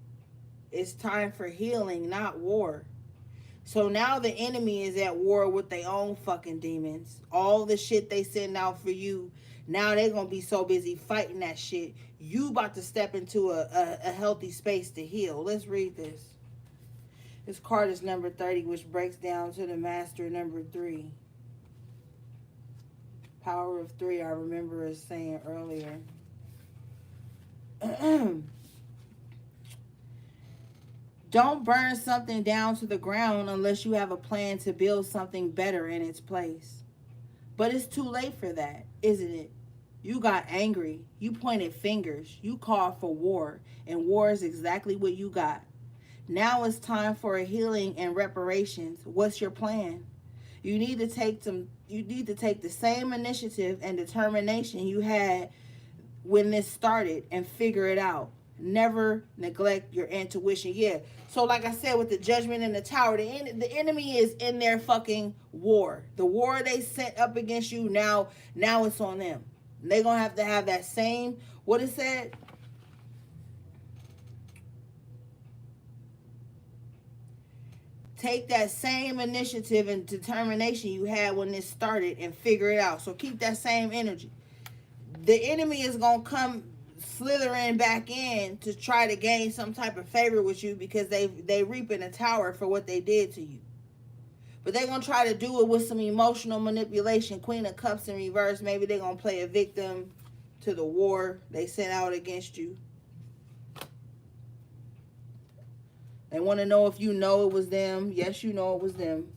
[SPEAKER 1] it's time for healing, not war. So now the enemy is at war with their own fucking demons. All the shit they send out for you, now they're going to be so busy fighting that shit. You about to step into a healthy space to heal. Let's read this. This card is number 30, which breaks down to the master number 3. Power of 3, I remember us saying earlier. Don't burn something down to the ground unless you have a plan to build something better in its place. But it's too late for that, isn't it? You got angry. You pointed fingers. You called for war. And war is exactly what you got. Now it's time for a healing and reparations. What's your plan? You need to take the same initiative and determination you had when this started and figure it out. Never neglect your intuition. Yeah. So like I said, with the judgment in the tower, the enemy is in their fucking war. The war they sent up against you, now it's on them. They're going to have that same, what it said? Take that same initiative and determination you had when this started and figure it out. So keep that same energy. The enemy is going to come slithering back in to try to gain some type of favor with you because they reaping a tower for what they did to you. But they're going to try to do it with some emotional manipulation. Queen of Cups in reverse. Maybe they're going to play a victim to the war they sent out against you. They want to know if you know it was them. Yes, you know it was them.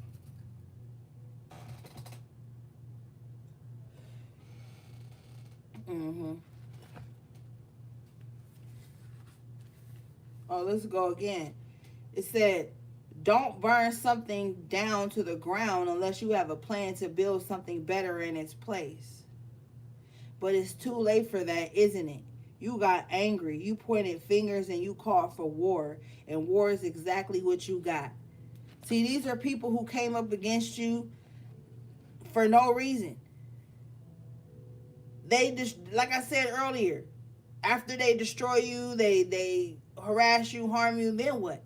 [SPEAKER 1] Oh, let's go again. It said, don't burn something down to the ground unless you have a plan to build something better in its place. But it's too late for that, isn't it? You got angry. You pointed fingers and you called for war. And war is exactly what you got. See, these are people who came up against you for no reason. They just, like I said earlier, after they destroy you, they harass you, harm you, then what?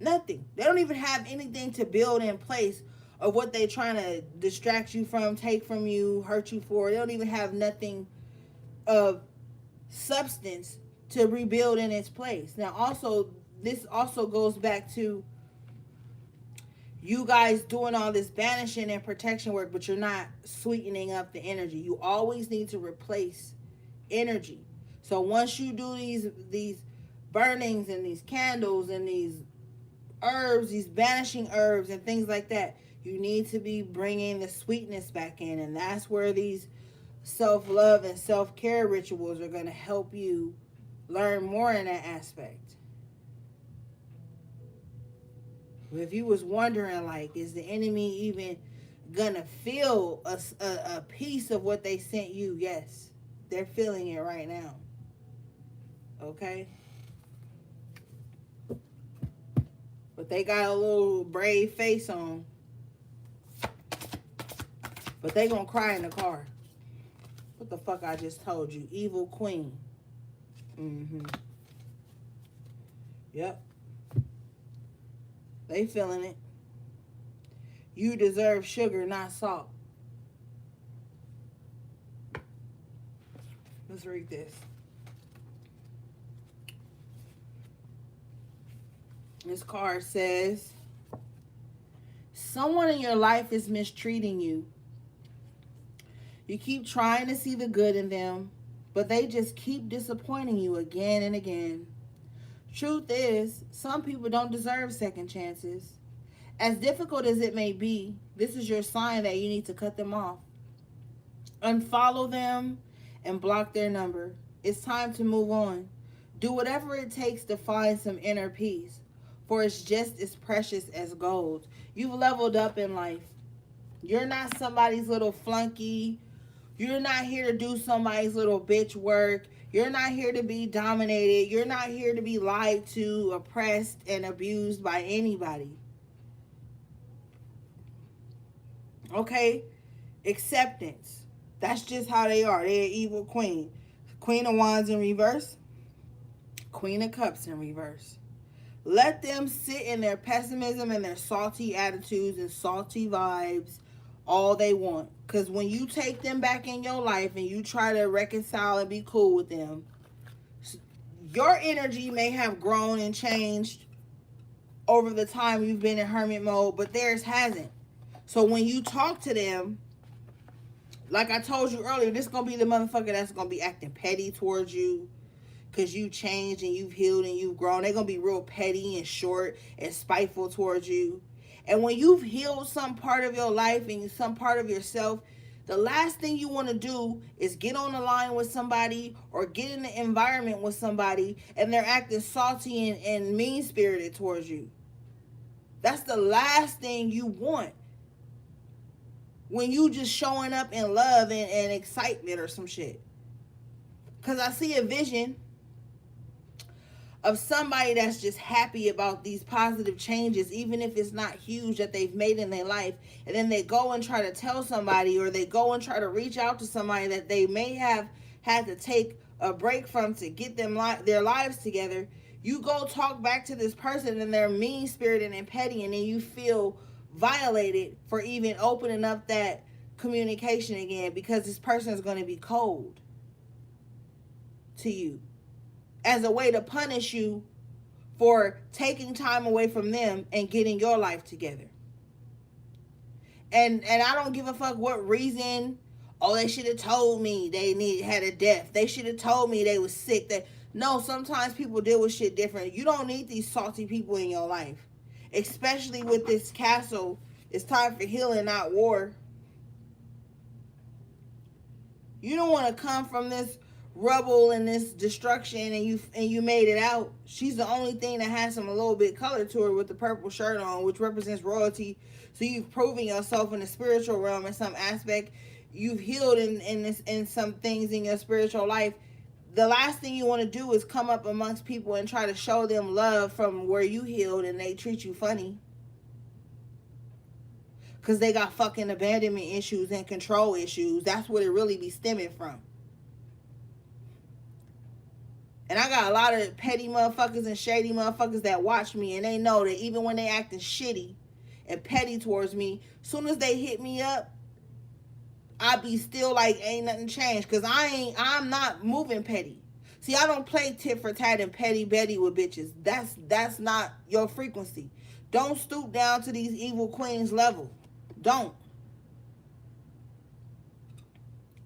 [SPEAKER 1] Nothing. They don't even have anything to build in place of what they're trying to distract you from, take from you, hurt you for. They don't even have nothing of substance to rebuild in its place. Now, also, this also goes back to you guys doing all this banishing and protection work, but you're not sweetening up the energy. You always need to replace energy. So once you do these burnings and these candles and these herbs, these banishing herbs and things like that, you need to be bringing the sweetness back in. And that's where these self-love and self-care rituals are going to help you learn more in that aspect. If you was wondering, like, is the enemy even gonna feel a piece of what they sent you? Yes, they're feeling it right now. Okay? But they got a little brave face on. But they gonna cry in the car. What the fuck I just told you? Evil queen. Yep. They feeling it. You deserve sugar, not salt. Let's read this. This card says, someone in your life is mistreating you. You keep trying to see the good in them, but they just keep disappointing you again and again. Truth is, some people don't deserve second chances. As difficult as it may be, this is your sign that you need to cut them off. Unfollow them and block their number. It's time to move on. Do whatever it takes to find some inner peace, for it's just as precious as gold. You've leveled up in life. You're not somebody's little flunky. You're not here to do somebody's little bitch work. You're not here to be dominated. You're not here to be lied to, oppressed, and abused by anybody. Okay? Acceptance. That's just how they are. They're an evil queen. Queen of Wands in reverse, Queen of Cups in reverse. Let them sit in their pessimism and their salty attitudes and salty vibes all they want. Because when you take them back in your life and you try to reconcile and be cool with them, your energy may have grown and changed over the time you've been in hermit mode, but theirs hasn't. So when you talk to them, like I told you earlier, this is going to be the motherfucker that's going to be acting petty towards you, because you changed and you've healed and you've grown. They're going to be real petty and short and spiteful towards you. And when you've healed some part of your life and some part of yourself, the last thing you want to do is get on the line with somebody or get in the environment with somebody and they're acting salty and mean-spirited towards you. That's the last thing you want when you just showing up in love and excitement or some shit. Because I see a vision of somebody that's just happy about these positive changes, even if it's not huge, that they've made in their life. And then they go and try to tell somebody, or they go and try to reach out to somebody that they may have had to take a break from to get them their lives together. You go talk back to this person and they're mean-spirited and petty, and then you feel violated for even opening up that communication again, because this person is going to be cold to you as a way to punish you for taking time away from them and getting your life together. And I don't give a fuck what reason. Oh, they should have told me they had a death. They should have told me they was sick. No, sometimes people deal with shit different. You don't need these salty people in your life. Especially with this castle. It's time for healing, not war. You don't want to come from this rubble and this destruction and you made it out. She's the only thing that has some a little bit color to her with the purple shirt on, which represents royalty. So you've proven yourself in the spiritual realm in some aspect. You've healed in some things in your spiritual life. The last thing you want to do is come up amongst people and try to show them love from where you healed and they treat you funny. Because they got fucking abandonment issues and control issues. That's what it really be stemming from. And I got a lot of petty motherfuckers and shady motherfuckers that watch me, and they know that even when they acting shitty and petty towards me, soon as they hit me up, I be still like ain't nothing changed, because I'm not moving petty. See, I don't play tit for tat and petty Betty with bitches. That's not your frequency. Don't stoop down to these evil queens level. Don't.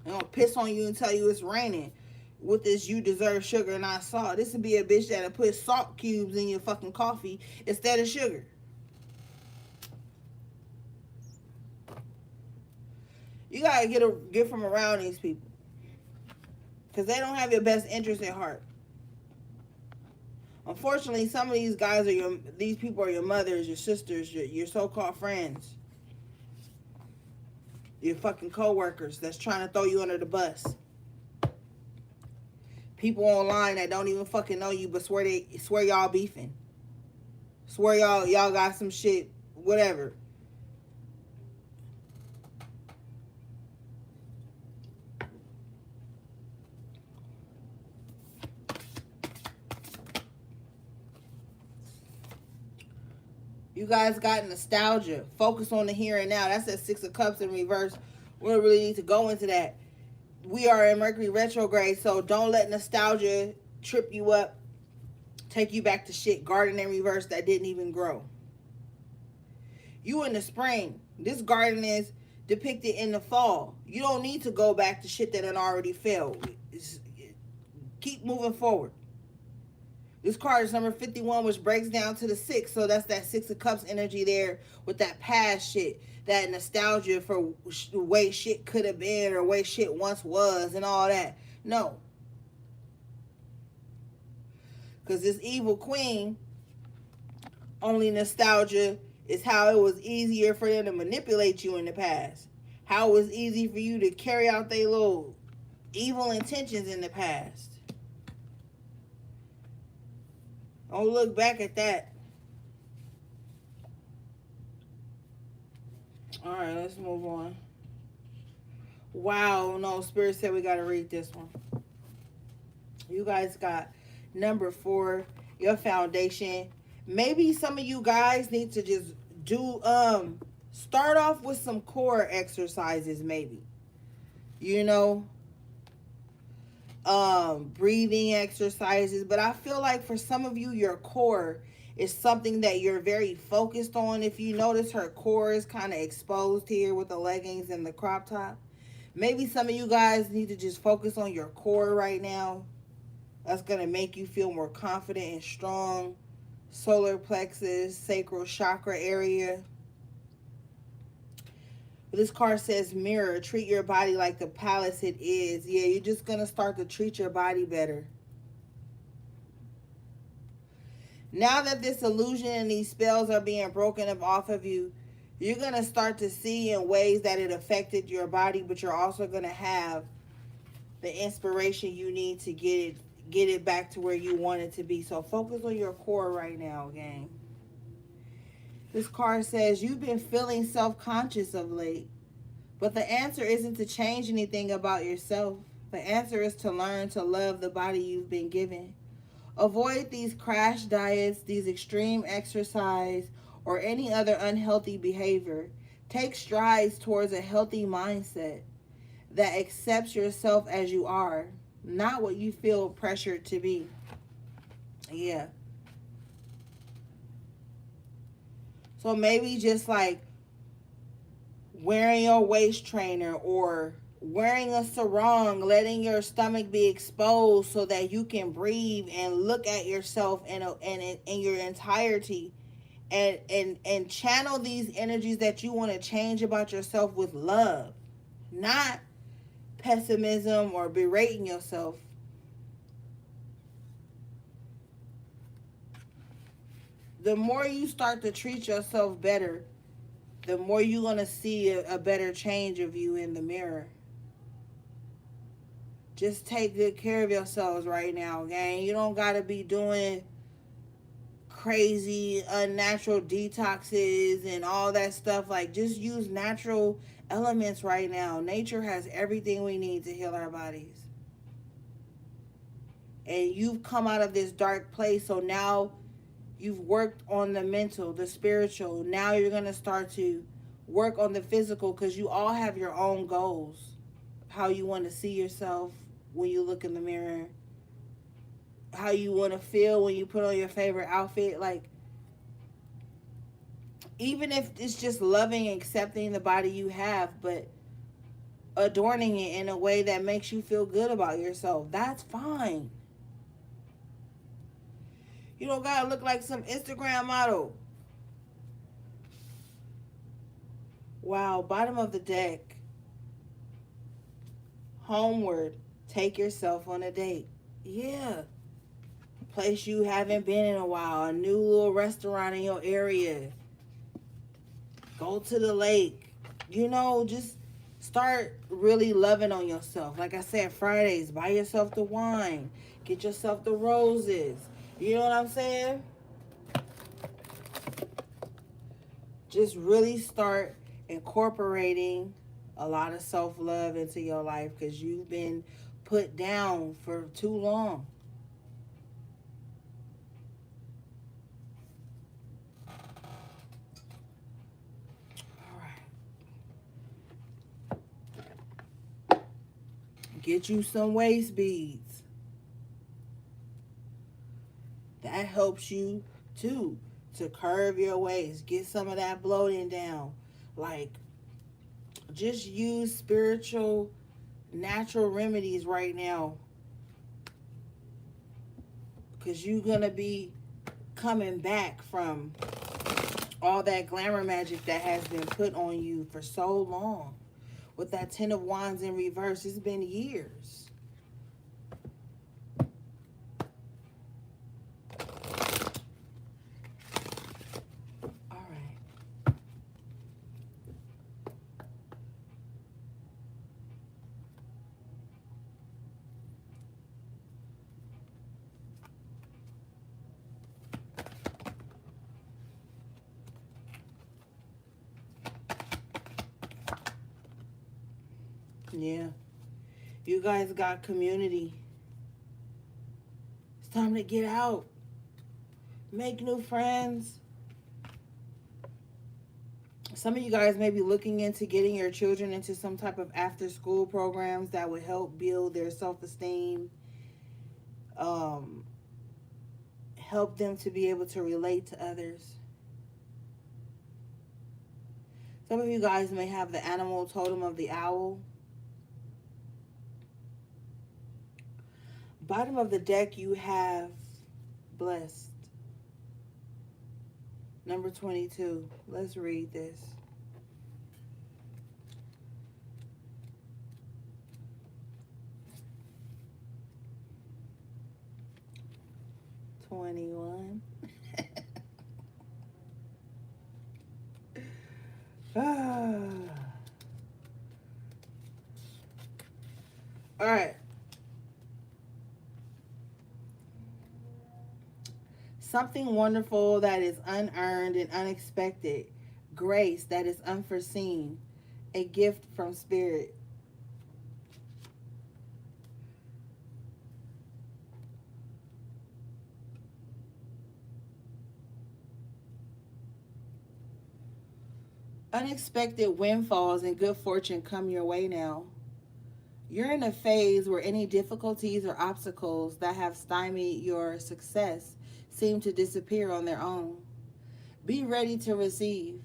[SPEAKER 1] They gonna piss on you and tell you it's raining. With this, you deserve sugar and not salt. This would be a bitch that'll put salt cubes in your fucking coffee instead of sugar. You gotta get from around these people, because they don't have your best interest at heart. Unfortunately, some of these guys these people are your mothers, your sisters, your so-called friends, your fucking co-workers that's trying to throw you under the bus. People online that don't even fucking know you, but swear y'all beefing. Swear y'all got some shit, whatever. You guys got nostalgia. Focus on the here and now. That's that Six of Cups in reverse. We don't really need to go into that. We are in Mercury retrograde, so don't let nostalgia trip you up, take you back to shit. Garden in reverse that didn't even grow. You in the spring. This garden is depicted in the fall. You don't need to go back to shit that had already failed. Keep moving forward. This card is number 51, which breaks down to the 6. So that's that 6 of Cups energy there with that past shit. That nostalgia for the way shit could have been or way shit once was and all that. No. Because this evil queen, only nostalgia is how it was easier for them to manipulate you in the past. How it was easy for you to carry out their little evil intentions in the past. Don't look back at that. Alright, let's move on. Wow, no, Spirit said we got to read this one. You guys got number 4, your foundation. Maybe some of you guys need to just do start off with some core exercises, maybe. You know, breathing exercises, but I feel like for some of you your core is something that you're very focused on. If you notice, her core is kind of exposed here with the leggings and the crop top. Maybe some of you guys need to just focus on your core right now. That's going to make you feel more confident and strong. Solar plexus, sacral chakra area. This card says mirror. Treat your body like the palace it is. Yeah, you're just going to start to treat your body better. Now that this illusion and these spells are being broken up off of you, you're going to start to see in ways that it affected your body, but you're also going to have the inspiration you need to get it back to where you want it to be. So focus on your core right now, gang. This card says you've been feeling self-conscious of late, but the answer isn't to change anything about yourself. The answer is to learn to love the body you've been given. Avoid these crash diets, these extreme exercise, or any other unhealthy behavior. Take strides towards a healthy mindset that accepts yourself as you are, not what you feel pressured to be. Yeah. So maybe just like wearing your waist trainer or wearing a sarong, letting your stomach be exposed so that you can breathe and look at yourself in your entirety, and channel these energies that you want to change about yourself with love, not pessimism or berating yourself. The more you start to treat yourself better, the more you're going to see a better change of you in the mirror. Just take good care of yourselves right now, gang. You don't got to be doing crazy, unnatural detoxes and all that stuff. Like, just use natural elements right now. Nature has everything we need to heal our bodies. And you've come out of this dark place, so now you've worked on the mental, the spiritual. Now you're going to start to work on the physical, because you all have your own goals. How you want to see yourself when you look in the mirror. How you want to feel when you put on your favorite outfit. Like, even if it's just loving and accepting the body you have, but adorning it in a way that makes you feel good about yourself, that's fine. You don't gotta look like some Instagram model. Wow, bottom of the deck. Homeward. Take yourself on a date. Yeah. Place you haven't been in a while. A new little restaurant in your area. Go to the lake. You know, just start really loving on yourself. Like I said, Fridays, buy yourself the wine. Get yourself the roses. You know what I'm saying? Just really start incorporating a lot of self-love into your life, because you've been put down for too long. All right. Get you some waist beads. That helps you too, to curve your waist. Get some of that bloating down. Like, just use spiritual, natural remedies right now, because you're going to be coming back from all that glamour magic that has been put on you for so long. With that 10 of Wands in reverse, it's been years. All right. Yeah. You guys got community. It's time to get out, make new friends. Some of you guys may be looking into getting your children into some type of after school programs that would help build their self esteem, um, help them to be able to relate to others. Some of you guys may have the animal totem of the owl. Bottom of the deck, you have blessed. Number 22. Let's read this. 21. Ah. All right. Something wonderful that is unearned and unexpected. Grace that is unforeseen. A gift from spirit. Unexpected windfalls and good fortune come your way now. You're in a phase where any difficulties or obstacles that have stymied your success seem to disappear on their own. Be ready to receive.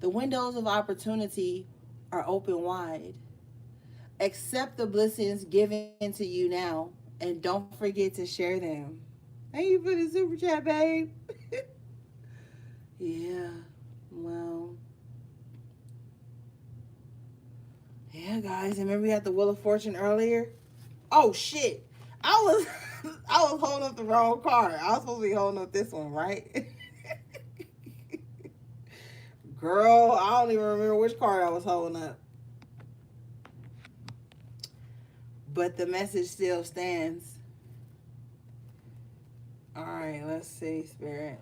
[SPEAKER 1] The windows of opportunity are open wide. Accept the blessings given to you now and don't forget to share them. Thank you for the super chat, babe. Yeah, well, yeah, guys. Remember we had the Wheel of Fortune earlier? Oh shit! I was I was holding up the wrong card. I was supposed to be holding up this one, right? Girl, I don't even remember which card I was holding up. But the message still stands. All right, let's see, Spirit.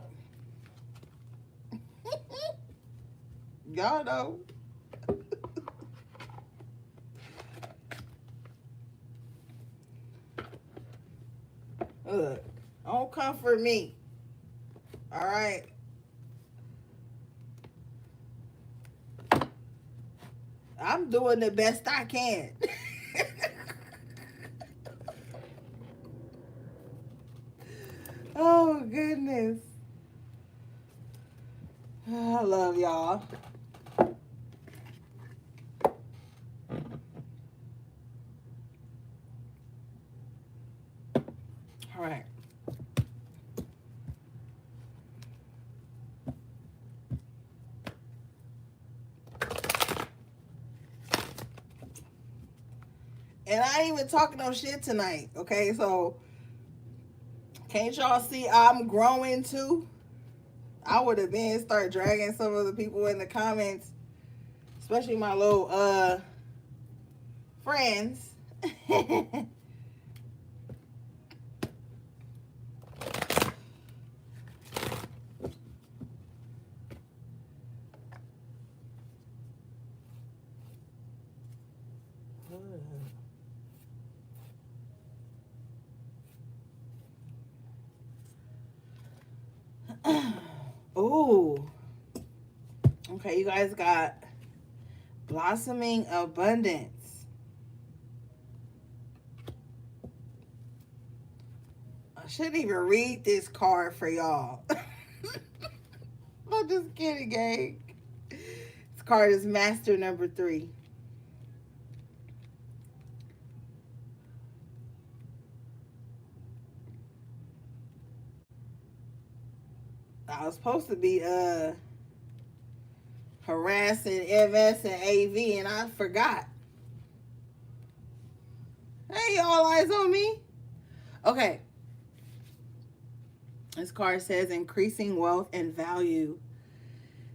[SPEAKER 1] Y'all know. Look, don't comfort me. All right. I'm doing the best I can. Oh, goodness. I love y'all. All right. And I ain't even talking no shit tonight, okay? So, can't y'all see I'm growing too? I would have been start dragging some of the people in the comments, especially my little friends. Ooh. Okay, you guys got blossoming abundance. I shouldn't even read this card for y'all. I'm just kidding, gang. This card is Master number 3. I was supposed to be harassing MS and AV and I forgot. Hey, y'all eyes on me. Okay. This card says increasing wealth and value.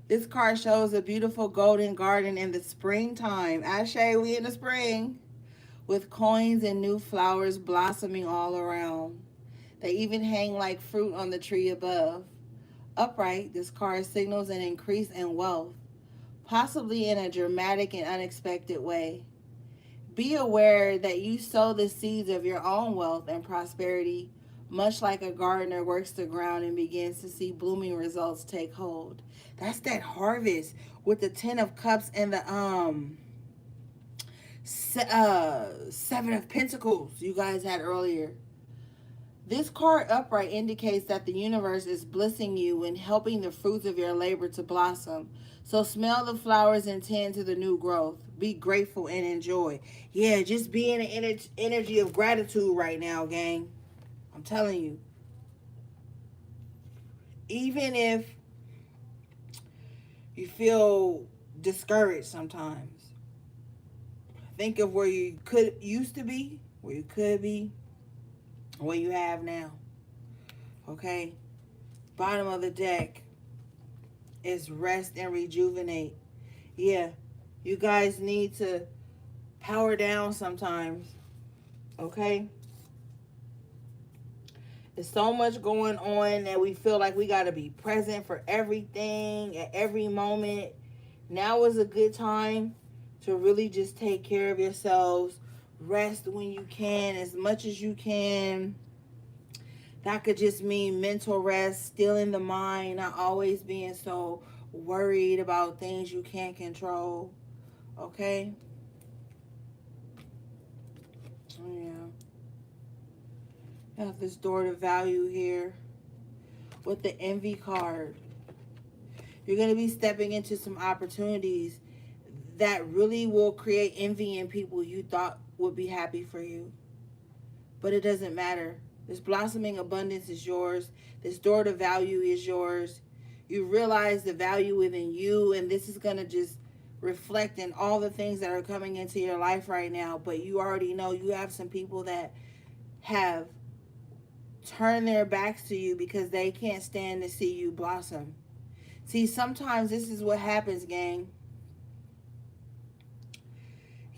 [SPEAKER 1] This card shows a beautiful golden garden in the springtime. Ashe, we in the spring. With coins and new flowers blossoming all around. They even hang like fruit on the tree above. Upright, this card signals an increase in wealth, possibly in a dramatic and unexpected way. Be aware that you sow the seeds of your own wealth and prosperity, much like a gardener works the ground and begins to see blooming results take hold. That's that harvest with the 10 of cups and the seven of pentacles you guys had earlier. This card upright indicates that the universe is blessing you and helping the fruits of your labor to blossom. So smell the flowers and tend to the new growth. Be grateful and enjoy. Yeah, just be in an energy of gratitude right now, gang. I'm telling you. Even if you feel discouraged sometimes, think of where you could used to be, where you could be, what you have now. Okay? Bottom of the deck is rest and rejuvenate. Yeah, you guys need to power down sometimes. Okay? There's so much going on that we feel like we got to be present for everything at every moment. Now is a good time to really just take care of yourselves. Rest when you can, as much as you can. That could just mean mental rest, stilling the mind, not always being so worried about things you can't control. Okay? Yeah. I have this door to value here with the envy card. You're going to be stepping into some opportunities that really will create envy in people you thought would be happy for you. But it doesn't matter. This blossoming abundance is yours. This door to value is yours. You realize the value within you, and this is going to just reflect in all the things that are coming into your life right now. But you already know you have some people that have turned their backs to you because they can't stand to see you blossom. See, sometimes this is what happens, gang.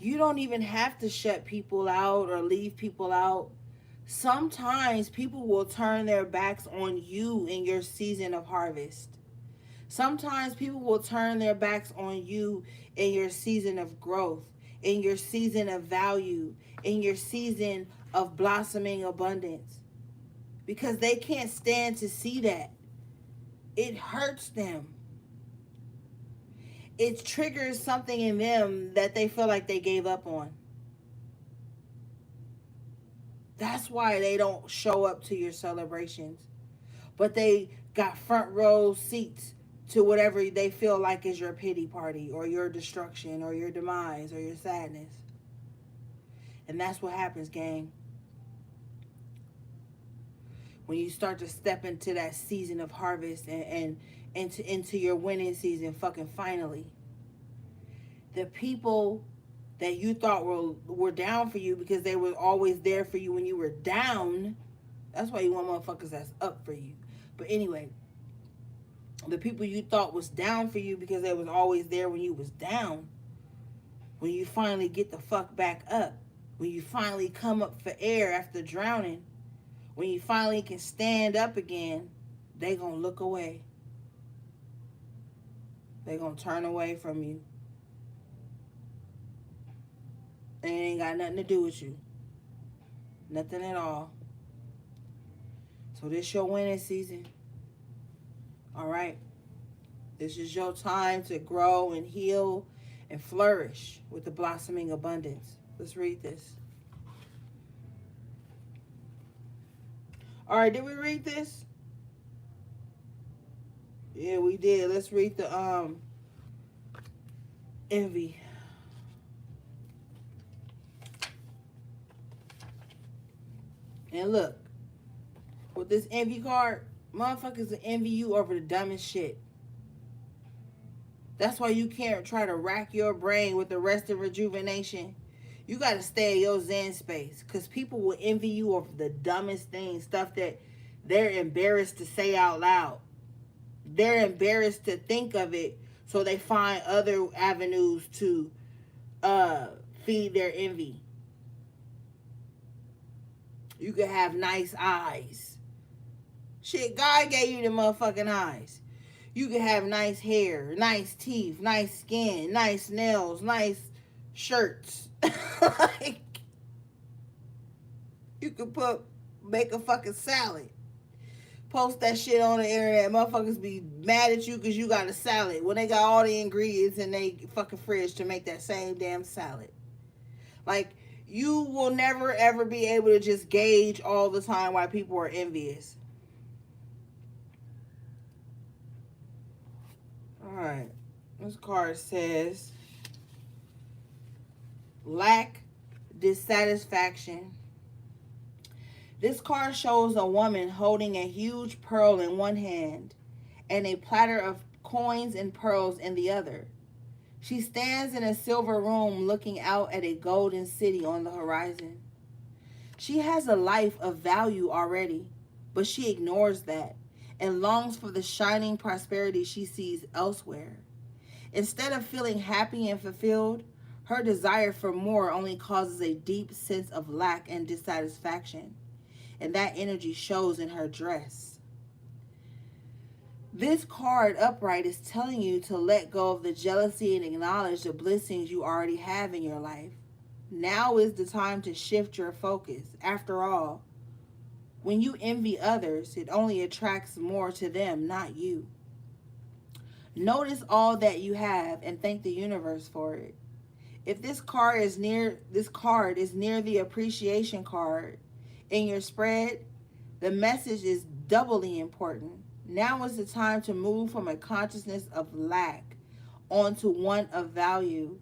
[SPEAKER 1] You don't even have to shut people out or leave people out. Sometimes people will turn their backs on you in your season of harvest. Sometimes people will turn their backs on you in your season of growth, in your season of value, in your season of blossoming abundance. Because they can't stand to see that. It hurts them. It triggers something in them that they feel like they gave up on. That's why they don't show up to your celebrations. But they got front row seats to whatever they feel like is your pity party or your destruction or your demise or your sadness. And that's what happens, gang. When you start to step into that season of harvest and into your winning season, fucking finally. The people that you thought were down for you because they were always there for you when you were down. That's why you want motherfuckers that's up for you. But anyway, the people you thought was down for you because they was always there when you was down. When you finally get the fuck back up. When you finally come up for air after drowning. When you finally can stand up again, they gonna look away. They gonna turn away from you. And it ain't got nothing to do with you. Nothing at all. So this your winning season. All right. This is your time to grow and heal and flourish with the blossoming abundance. Let's read this. All right, did we read this? Yeah, we did. Let's read the envy. And look, with this envy card, motherfuckers will envy you over the dumbest shit. That's why you can't try to rack your brain with the rest of rejuvenation. You got to stay in your zen space because people will envy you over the dumbest things, stuff that they're embarrassed to say out loud. They're embarrassed to think of it, so they find other avenues to feed their envy. You could have nice eyes. Shit, God gave you the motherfucking eyes. You could have nice hair, nice teeth, nice skin, nice nails, nice shirts. Like, you could make a fucking salad. Post that shit on the internet. Motherfuckers be mad at you because you got a salad when they got all the ingredients in they fucking fridge to make that same damn salad. Like, you will never ever be able to just gauge all the time why people are envious. Alright. This card says lack dissatisfaction. This card shows a woman holding a huge pearl in one hand and a platter of coins and pearls in the other. She stands in a silver room looking out at a golden city on the horizon. She has a life of value already, but she ignores that and longs for the shining prosperity she sees elsewhere. Instead of feeling happy and fulfilled, her desire for more only causes a deep sense of lack and dissatisfaction, and that energy shows in her dress. This card upright is telling you to let go of the jealousy and acknowledge the blessings you already have in your life. Now is the time to shift your focus. After all, when you envy others, it only attracts more to them, not you. Notice all that you have and thank the universe for it. If this card is near the appreciation card in your spread, the message is doubly important. Now is the time to move from a consciousness of lack onto one of value.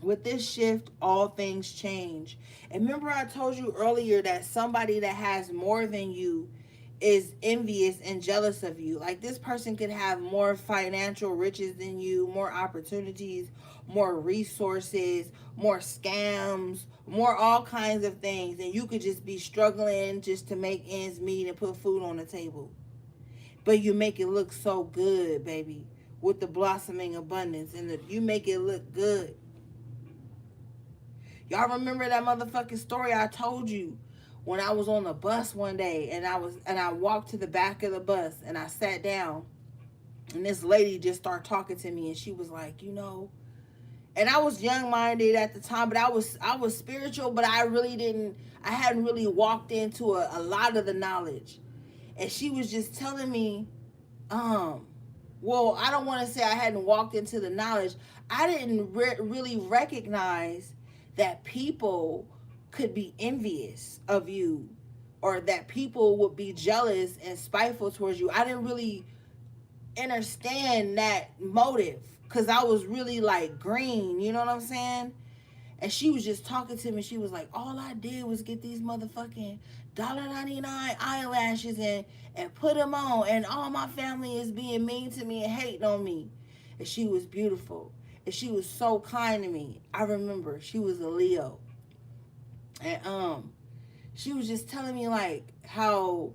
[SPEAKER 1] With this shift, all things change. And remember, I told you earlier that somebody that has more than you is envious and jealous of you. Like, this person could have more financial riches than you, more opportunities, more resources, more scams, more all kinds of things. And you could just be struggling just to make ends meet and put food on the table. But you make it look so good, baby, with the blossoming abundance, and you make it look good. Y'all remember that motherfucking story I told you when I was on the bus one day and I walked to the back of the bus and I sat down and this lady just started talking to me and she was like, and I was young minded at the time, but I was spiritual, but I hadn't really walked into a lot of the knowledge. And she was just telling me, well, I don't want to say I hadn't walked into the knowledge. I didn't really recognize that people could be envious of you or that people would be jealous and spiteful towards you. I didn't really understand that motive because I was really like green, you know what I'm saying? And she was just talking to me. She was like, all I did was get these motherfucking $1.99 eyelashes and put them on. And all my family is being mean to me and hating on me. And she was beautiful. And she was so kind to me. I remember she was a Leo. And she was just telling me like how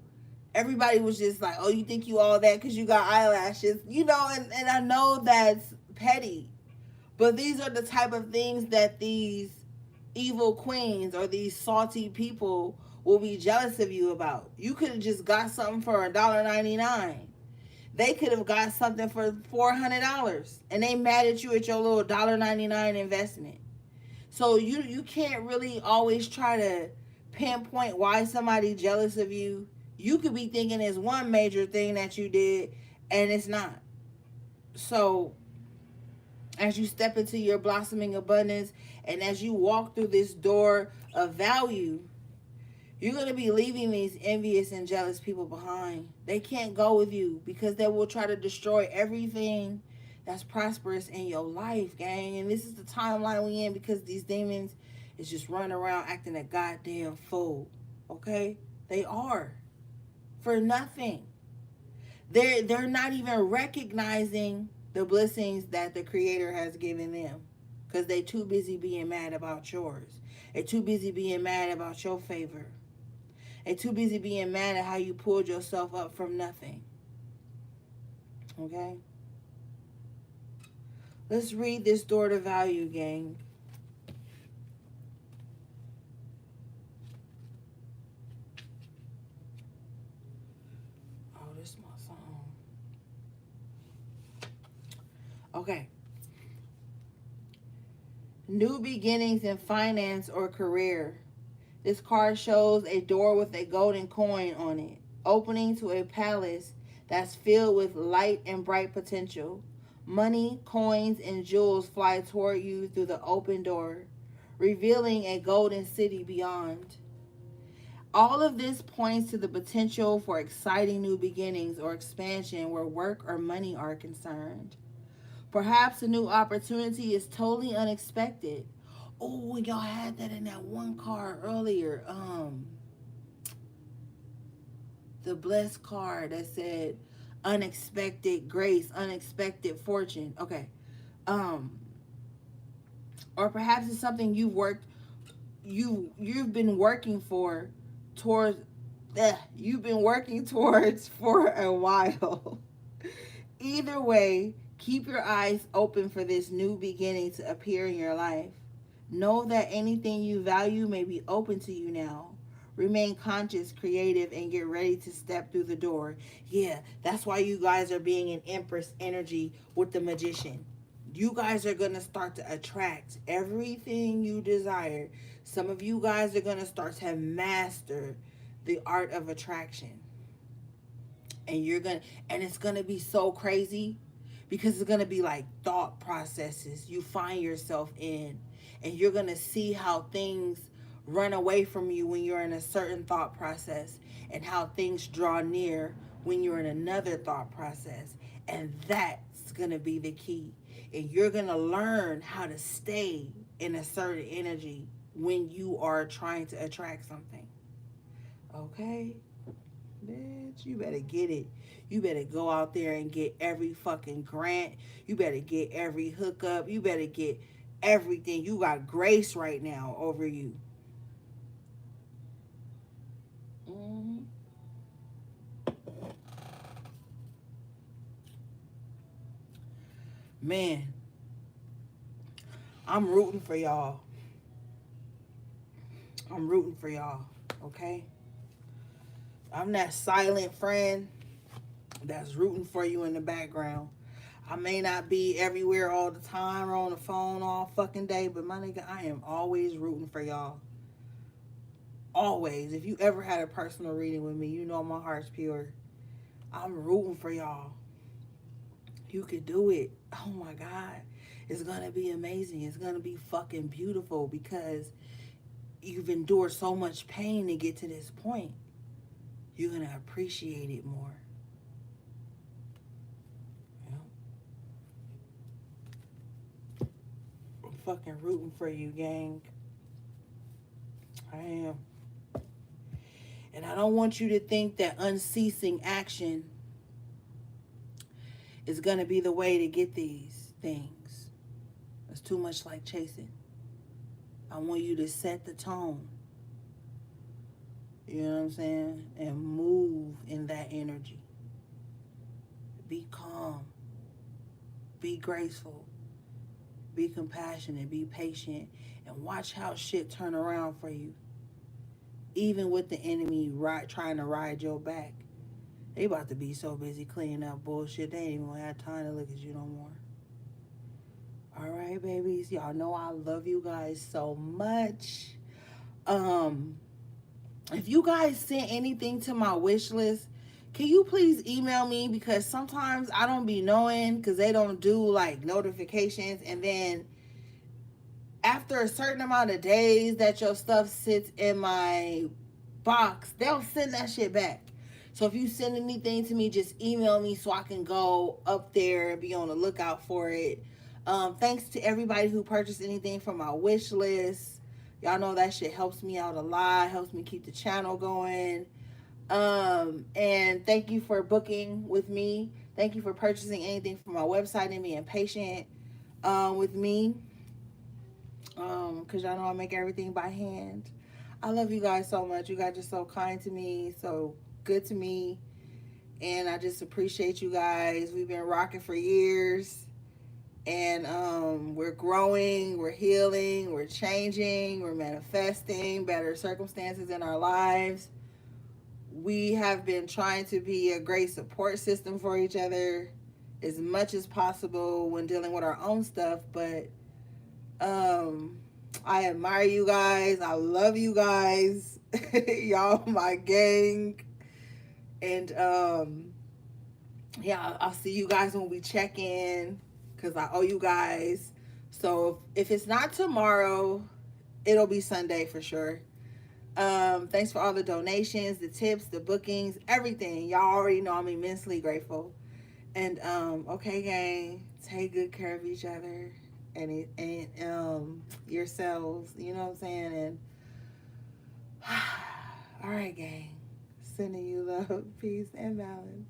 [SPEAKER 1] everybody was just like, oh, you think you all that because you got eyelashes. And I know that's petty. But these are the type of things that these evil queens or these salty people will be jealous of you about. You could have just got something for $1.99. They could have got something for $400, and they mad at you at your little $1.99 investment. So you can't really always try to pinpoint why somebody jealous of you. You could be thinking it's one major thing that you did, and it's not. So as you step into your blossoming abundance and as you walk through this door of value, you're going to be leaving these envious and jealous people behind. They can't go with you because they will try to destroy everything that's prosperous in your life, gang. And this is the timeline we in because these demons is just running around acting a goddamn fool. Okay? They are. For nothing. They're not even recognizing the blessings that the Creator has given them because they too busy being mad about yours. They're too busy being mad about your favor. They're too busy being mad at how you pulled yourself up from nothing. Okay? Let's read this door to value, gang. Oh, this is my song. Okay. New beginnings in finance or career. This card shows a door with a golden coin on it, opening to a palace that's filled with light and bright potential. Money, coins, and jewels fly toward you through the open door, revealing a golden city beyond. All of this points to the potential for exciting new beginnings or expansion where work or money are concerned. Perhaps a new opportunity is totally unexpected. Oh, y'all had that in that one card earlier. The blessed card that said unexpected grace, unexpected fortune. Okay. Um, or perhaps it's something you've been working for towards you've been working towards for a while. Either way, keep your eyes open for this new beginning to appear in your life. Know that anything you value may be open to you now. Remain conscious, creative, and get ready to step through the door. Yeah, that's why you guys are being in Empress energy with the Magician. You guys are going to start to attract everything you desire. Some of you guys are going to start to master the art of attraction. And it's going to be so crazy because it's going to be like thought processes you find yourself in, and you're going to see how things run away from you when you're in a certain thought process, and how things draw near when you're in another thought process. And that's going to be the key. And you're going to learn how to stay in a certain energy when you are trying to attract something. Okay? Bitch, you better get it. You better go out there and get every fucking grant. You better get every hookup. You better get everything. You got grace right now over you. Mm-hmm. Man, I'm rooting for y'all. I'm rooting for y'all. Okay? I'm that silent friend that's rooting for you in the background. I may not be everywhere all the time or on the phone all fucking day, but my nigga, I am always rooting for y'all. Always. If you ever had a personal reading with me, you know my heart's pure. I'm rooting for y'all. You could do it. Oh my God. It's going to be amazing. It's going to be fucking beautiful because you've endured so much pain to get to this point. You're going to appreciate it more. I'm fucking rooting for you, gang. I am. And I don't want you to think that unceasing action is going to be the way to get these things. It's too much like chasing. I want you to set the tone. You know what I'm saying? And move in that energy. Be calm. Be graceful. Be compassionate. Be patient. And watch how shit turn around for you. Even with the enemy trying to ride your back. They about to be so busy cleaning up bullshit, they ain't even gonna have time to look at you no more. Alright, babies. Y'all know I love you guys so much. If you guys sent anything to my wish list, can you please email me? Because sometimes I don't be knowing because they don't do like notifications. And then after a certain amount of days that your stuff sits in my box, they'll send that shit back. So if you send anything to me, just email me so I can go up there and be on the lookout for it. Thanks to everybody who purchased anything from my wish list. Y'all know that shit helps me out a lot, helps me keep the channel going. And thank you for booking with me. Thank you for purchasing anything from my website and being patient with me. Because y'all know I make everything by hand. I love you guys so much. You guys are so kind to me, so good to me. And I just appreciate you guys. We've been rocking for years. And we're growing, we're healing, we're changing, we're manifesting better circumstances in our lives. We have been trying to be a great support system for each other as much as possible when dealing with our own stuff, but Um, I admire you guys. I love you guys. Y'all my gang. And yeah, I'll see you guys when we check in because I owe you guys. So if it's not tomorrow, it'll be Sunday for sure. Thanks for all the donations, the tips, the bookings, everything. Y'all already know I'm immensely grateful. And okay, gang, take good care of each other and yourselves. You know what I'm saying? And all right, gang, sending you love, peace, and balance.